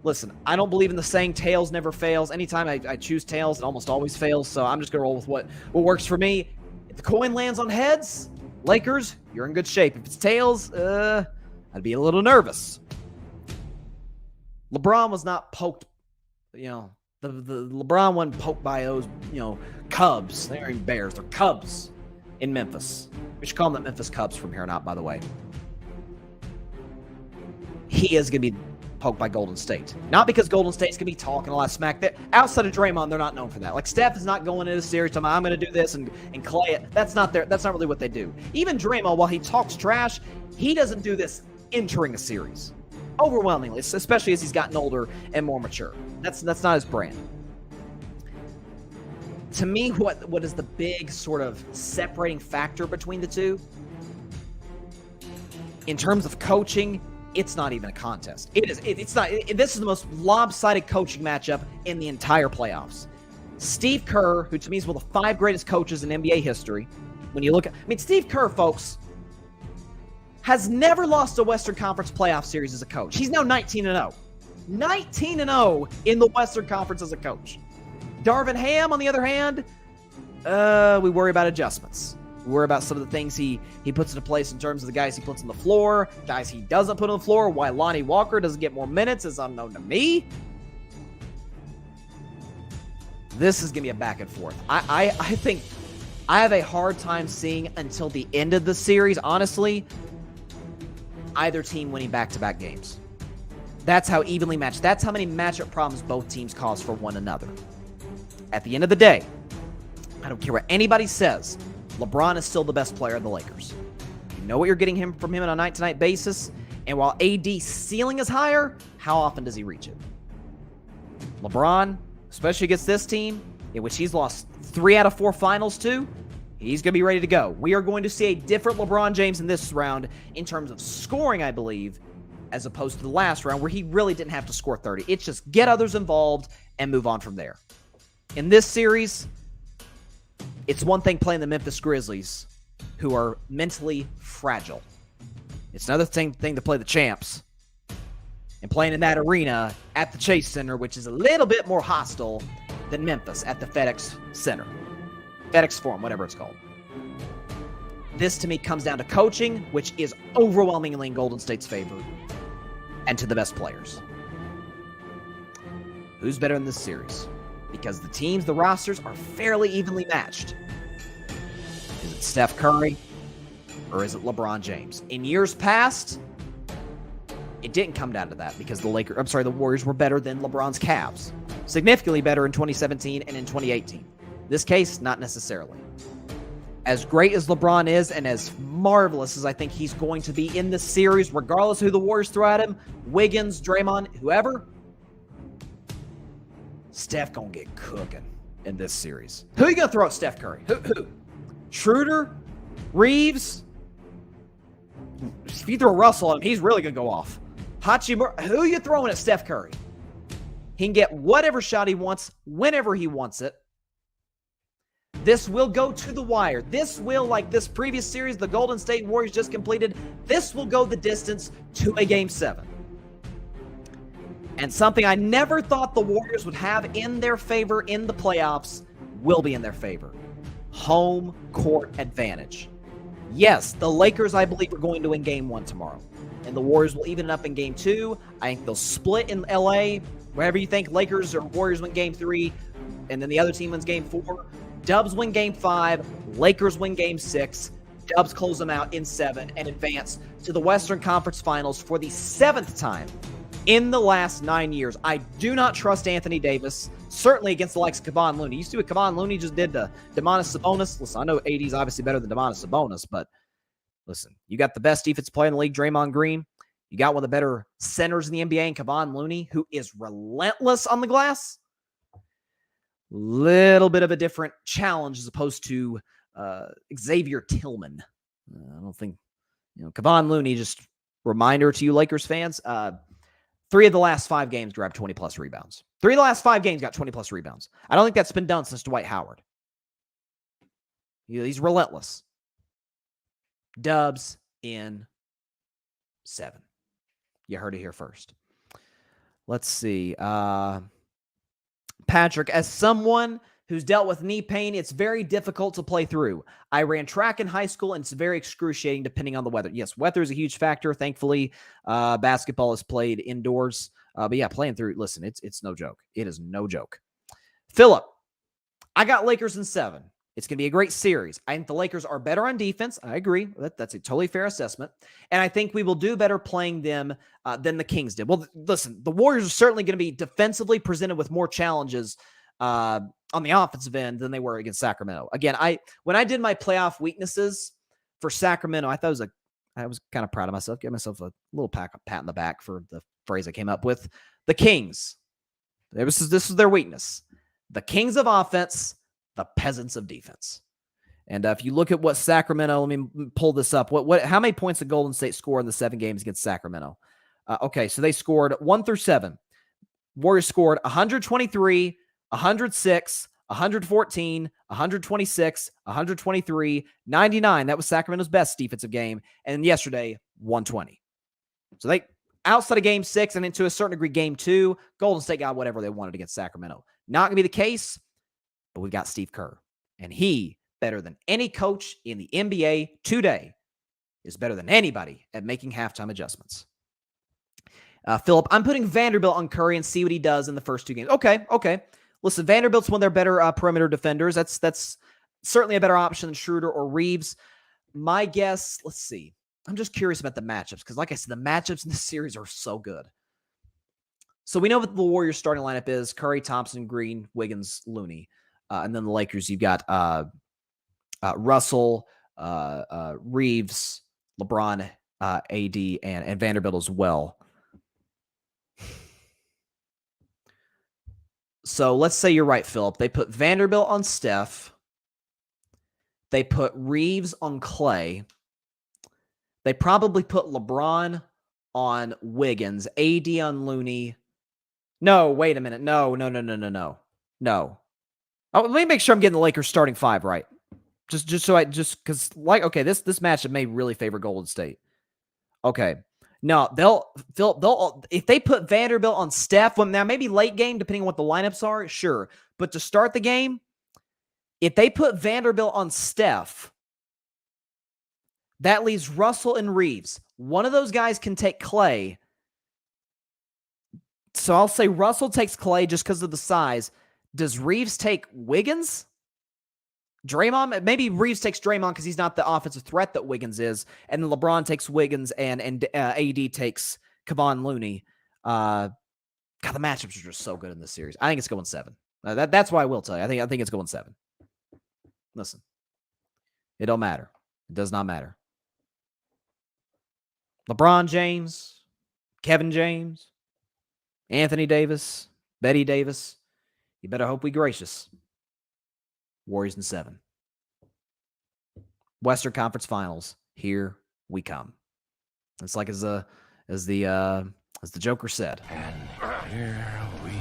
Listen, I don't believe in the saying tails never fails. Anytime I choose tails, it almost always fails, so I'm just going to roll with what works for me. If the coin lands on heads, Lakers, you're in good shape. If it's tails, I'd be a little nervous. LeBron was not poked, the LeBron wasn't poked by those, Cubs. They aren't even Bears. They're Cubs in Memphis. We should call them the Memphis Cubs from here on out, by the way. He is going to be poked by Golden State. Not because Golden State's going to be talking a lot of smack. Outside of Draymond, they're not known for that. Like, Steph is not going into the series talking, I'm going to do this and clay it. That's not really what they do. Even Draymond, while he talks trash, he doesn't do this entering a series. Overwhelmingly, especially as he's gotten older and more mature. That's not his brand. To me, what is the big sort of separating factor between the two? In terms of coaching, it's not even a contest. It's not. This is the most lopsided coaching matchup in the entire playoffs. Steve Kerr, who to me is one of the 5 greatest coaches in NBA history. When you look at, Steve Kerr, folks, has never lost a Western Conference playoff series as a coach. He's now 19-0. 19-0 in the Western Conference as a coach. Darvin Ham, on the other hand, we worry about adjustments. We worry about some of the things he puts into place in terms of the guys he puts on the floor, guys he doesn't put on the floor, why Lonnie Walker doesn't get more minutes is unknown to me. This is going to be a back and forth. I think I have a hard time seeing until the end of the series, honestly, either team winning back-to-back games. That's how evenly matched. That's how many matchup problems both teams cause for one another. At the end of the day, I don't care what anybody says, LeBron is still the best player of the Lakers. know what you're getting from him on a night-to-night basis. And while AD's ceiling is higher, how often does he reach it? LeBron, especially against this team, in which he's lost 3 out of 4 finals to, he's going to be ready to go. We are going to see a different LeBron James in this round in terms of scoring, I believe, as opposed to the last round where he really didn't have to score 30. It's just get others involved and move on from there. In this series, it's one thing playing the Memphis Grizzlies, who are mentally fragile. It's another thing to play the champs and playing in that arena at the Chase Center, which is a little bit more hostile than Memphis at the FedEx Center. FedEx Forum, whatever it's called. This, to me, comes down to coaching, which is overwhelmingly in Golden State's favor, and to the best players. Who's better in this series? Because the rosters are fairly evenly matched. Is it Steph Curry or is it LeBron James? In years past, it didn't come down to that because the Warriors were better than LeBron's Cavs. Significantly better in 2017 and in 2018. This case, not necessarily. As great as LeBron is and as marvelous as I think he's going to be in this series, regardless of who the Warriors throw at him, Wiggins, Draymond, whoever, Steph gonna get cooking in this series. Who are you gonna throw at Steph Curry? Who? Schroeder? Reeves? If you throw Russell at him, he's really gonna go off. Hachimura? Who are you throwing at Steph Curry? He can get whatever shot he wants, whenever he wants it. This will go to the wire. This will, like this previous series the Golden State Warriors just completed, this will go the distance to a Game 7. And something I never thought the Warriors would have in their favor in the playoffs will be in their favor. Home court advantage. Yes, the Lakers, I believe, are going to win Game 1 tomorrow. And the Warriors will even it up in Game 2. I think they'll split in LA. Wherever you think Lakers or Warriors win Game 3, and then the other team wins Game 4. Dubs win Game 5. Lakers win Game 6. Dubs close them out in 7 and advance to the Western Conference Finals for the 7th time in the last 9 years. I do not trust Anthony Davis, certainly against the likes of Kevon Looney. You see what Kevon Looney just did to Domantas Sabonis? Listen, I know AD is obviously better than Domantas Sabonis, but listen, you got the best defense player in the league, Draymond Green. You got one of the better centers in the NBA in Kevon Looney, who is relentless on the glass. Little bit of a different challenge as opposed to Xavier Tillman. I don't think, Kevon Looney, just reminder to you Lakers fans, 3 of the last 5 games grabbed 20-plus rebounds. 3 of the last 5 games got 20-plus rebounds. I don't think that's been done since Dwight Howard. He's relentless. Dubs in 7. You heard it here first. Let's see. Patrick, as someone who's dealt with knee pain, it's very difficult to play through. I ran track in high school, and it's very excruciating depending on the weather. Yes, weather is a huge factor. Thankfully, basketball is played indoors. But yeah, playing through, listen, it's no joke. It is no joke. Philip, I got Lakers in 7. It's going to be a great series. I think the Lakers are better on defense. I agree. That's a totally fair assessment. And I think we will do better playing them than the Kings did. Well, listen, the Warriors are certainly going to be defensively presented with more challenges on the offensive end than they were against Sacramento. Again, when I did my playoff weaknesses for Sacramento, I was kind of proud of myself. Gave myself a little pat in the back for the phrase I came up with. The Kings. This is their weakness. The Kings of offense, the peasants of defense. And if you look at what Sacramento, let me pull this up. How many points did Golden State score in the 7 games against Sacramento? Okay, so they scored 1 through 7. Warriors scored 123, 106, 114, 126, 123, 99. That was Sacramento's best defensive game. And yesterday, 120. So they, outside of Game 6 and into a certain degree Game 2, Golden State got whatever they wanted against Sacramento. Not going to be the case, but we've got Steve Kerr. And he, better than any coach in the NBA today, is better than anybody at making halftime adjustments. Philip, I'm putting Vanderbilt on Curry and see what he does in the first 2 games. Okay. Listen, Vanderbilt's one of their better perimeter defenders. That's certainly a better option than Schroeder or Reeves. My guess, let's see. I'm just curious about the matchups because, like I said, the matchups in this series are so good. So we know what the Warriors' starting lineup is: Curry, Thompson, Green, Wiggins, Looney. And then the Lakers, you've got Russell, Reeves, LeBron, AD, and Vanderbilt as well. So let's say you're right, Philip. They put Vanderbilt on Steph. They put Reeves on Clay. They probably put LeBron on Wiggins, AD on Looney. No, wait a minute. No. Oh, let me make sure I'm getting the Lakers starting five right. Because okay, this matchup may really favor Golden State. Okay. No, they'll if they put Vanderbilt on Steph, now maybe late game, depending on what the lineups are, sure. But to start the game, if they put Vanderbilt on Steph, that leaves Russell and Reeves. One of those guys can take Clay. So I'll say Russell takes Clay just because of the size. Does Reeves take Wiggins? Draymond? Maybe Reeves takes Draymond because he's not the offensive threat that Wiggins is. And then LeBron takes Wiggins and AD takes Kevon Looney. God, the matchups are just so good in this series. I think it's going 7. That's why I will tell you. I think it's going 7. Listen, it don't matter. It does not matter. LeBron James, Kevin James, Anthony Davis, Betty Davis. You better hope we gracious. Warriors in 7. Western Conference Finals. Here we come. It's like as the Joker said. And here we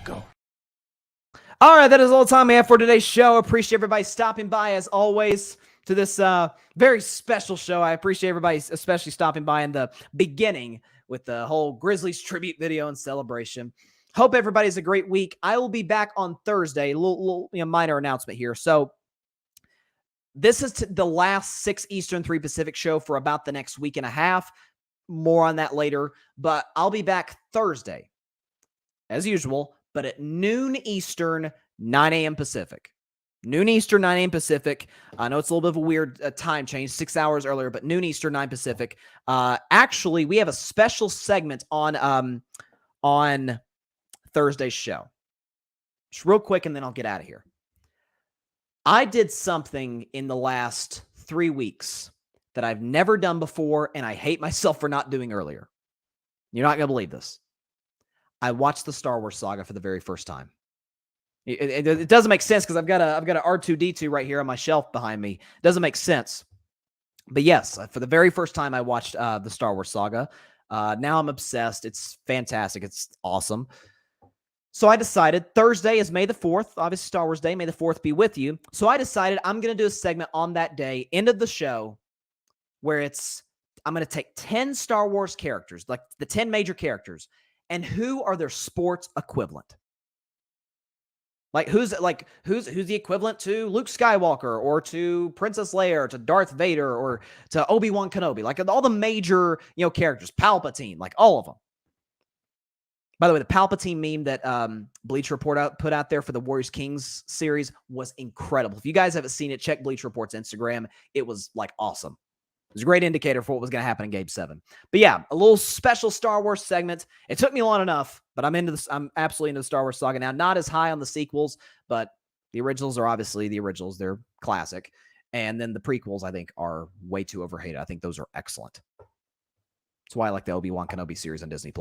go. All right, that is all the time we have for today's show. Appreciate everybody stopping by as always to this very special show. I appreciate everybody especially stopping by in the beginning with the whole Grizzlies tribute video and celebration. Hope everybody's a great week. I will be back on Thursday. A little minor announcement here. So this is the last 6 Eastern, 3 Pacific show for about the next week and a half. More on that later. But I'll be back Thursday, as usual, but at noon Eastern, 9 a.m. Pacific. Noon Eastern, 9 a.m. Pacific. I know it's a little bit of a weird time change, 6 hours earlier, but noon Eastern, 9 Pacific. Actually, we have a special segment on Thursday's show. Just real quick, and then I'll get out of here. I did something in the last 3 weeks that I've never done before, and I hate myself for not doing earlier. You're not going to believe this. I watched the Star Wars saga for the very first time. It doesn't make sense because I've got a R2-D2 right here on my shelf behind me. It doesn't make sense. But yes, for the very first time, I watched the Star Wars saga. Now I'm obsessed. It's fantastic. It's awesome. So I decided Thursday is May the 4th, obviously Star Wars Day. May the 4th be with you. So I decided I'm going to do a segment on that day, end of the show, where I'm going to take 10 Star Wars characters, like the 10 major characters, and who are their sports equivalent. Like who's the equivalent to Luke Skywalker or to Princess Leia or to Darth Vader or to Obi-Wan Kenobi, like all the major, characters, Palpatine, like all of them. By the way, the Palpatine meme that Bleacher Report put out there for the Warriors Kings series was incredible. If you guys haven't seen it, check Bleacher Report's Instagram. It was like awesome. It was a great indicator for what was going to happen in Game 7. But yeah, a little special Star Wars segment. It took me long enough, but I'm absolutely into the Star Wars saga now. Not as high on the sequels, but the originals are obviously the originals. They're classic. And then the prequels, I think, are way too overhated. I think those are excellent. That's why I like the Obi-Wan Kenobi series on Disney+.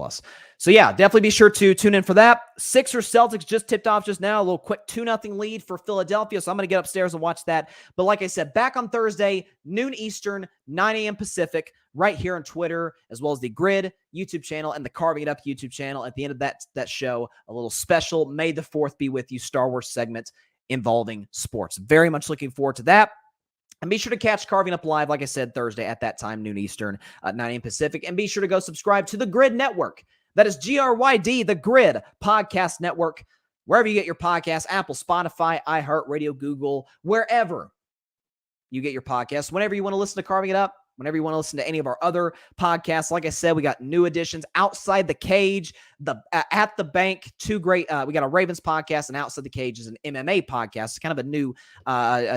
So yeah, definitely be sure to tune in for that. Sixers Celtics just tipped off just now. A little quick 2-0 lead for Philadelphia. So I'm going to get upstairs and watch that. But like I said, back on Thursday, noon Eastern, 9 a.m. Pacific, right here on Twitter, as well as the Grid YouTube channel and the Carving It Up YouTube channel. At the end of that show, a little special May the 4th be with you Star Wars segment involving sports. Very much looking forward to that. And be sure to catch Carving Up Live, like I said, Thursday at that time, noon Eastern, 9 a.m. Pacific. And be sure to go subscribe to the Grid Network. That is GRYD, the Grid Podcast Network. Wherever you get your podcasts, Apple, Spotify, iHeartRadio, Google, wherever you get your podcasts. Whenever you want to listen to Carving It Up, whenever you want to listen to any of our other podcasts, like I said, we got new additions. Outside the Cage, At the Bank, 2 great. We got a Ravens podcast, and Outside the Cage is an MMA podcast. It's kind of a new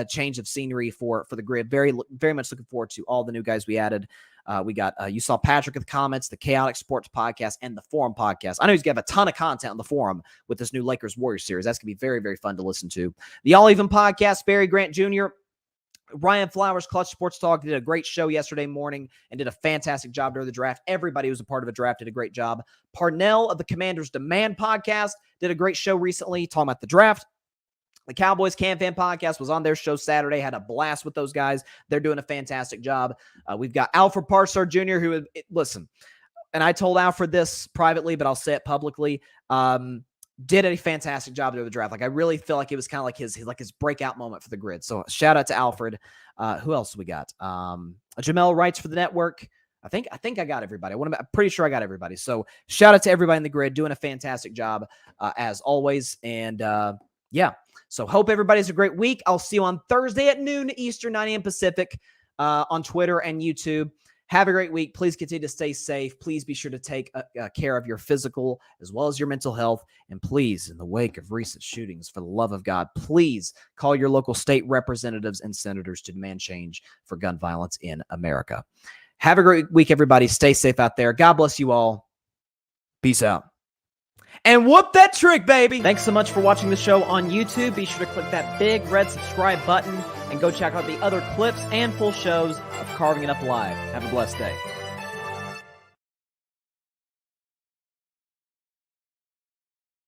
change of scenery for the Grid. Very, very much looking forward to all the new guys we added. We got, you saw Patrick in the comments, the Chaotic Sports podcast, and the Forum podcast. I know he's going to have a ton of content on the Forum with this new Lakers Warriors series. That's going to be very, very fun to listen to. The All Even podcast, Barry Grant Jr., Ryan Flowers, Clutch Sports Talk, did a great show yesterday morning and did a fantastic job during the draft. Everybody who was a part of a draft did a great job. Parnell of the Commanders Demand podcast did a great show recently talking about the draft. The Cowboys Can Fan podcast was on their show Saturday. Had a blast with those guys. They're doing a fantastic job. We've got Alfred Parsar Jr., who, listen, and I told Alfred this privately, but I'll say it publicly, did a fantastic job during the draft. Like, I really feel like it was kind of like his breakout moment for the Grid. So shout out to Alfred. Who else we got? Jamel writes for the network. I think I got everybody. I'm pretty sure I got everybody. So shout out to everybody in the Grid doing a fantastic job as always. And yeah, so hope everybody's a great week. I'll see you on Thursday at noon Eastern, 9 a.m. Pacific on Twitter and YouTube. Have a great week. Please continue to stay safe. Please be sure to take care of your physical as well as your mental health. And please, in the wake of recent shootings, for the love of God, please call your local state representatives and senators to demand change for gun violence in America. Have a great week, everybody. Stay safe out there. God bless you all. Peace out. And whoop that trick, baby. Thanks so much for watching the show on YouTube. Be sure to click that big red subscribe button and go check out the other clips and full shows of Carving It Up Live. Have a blessed day.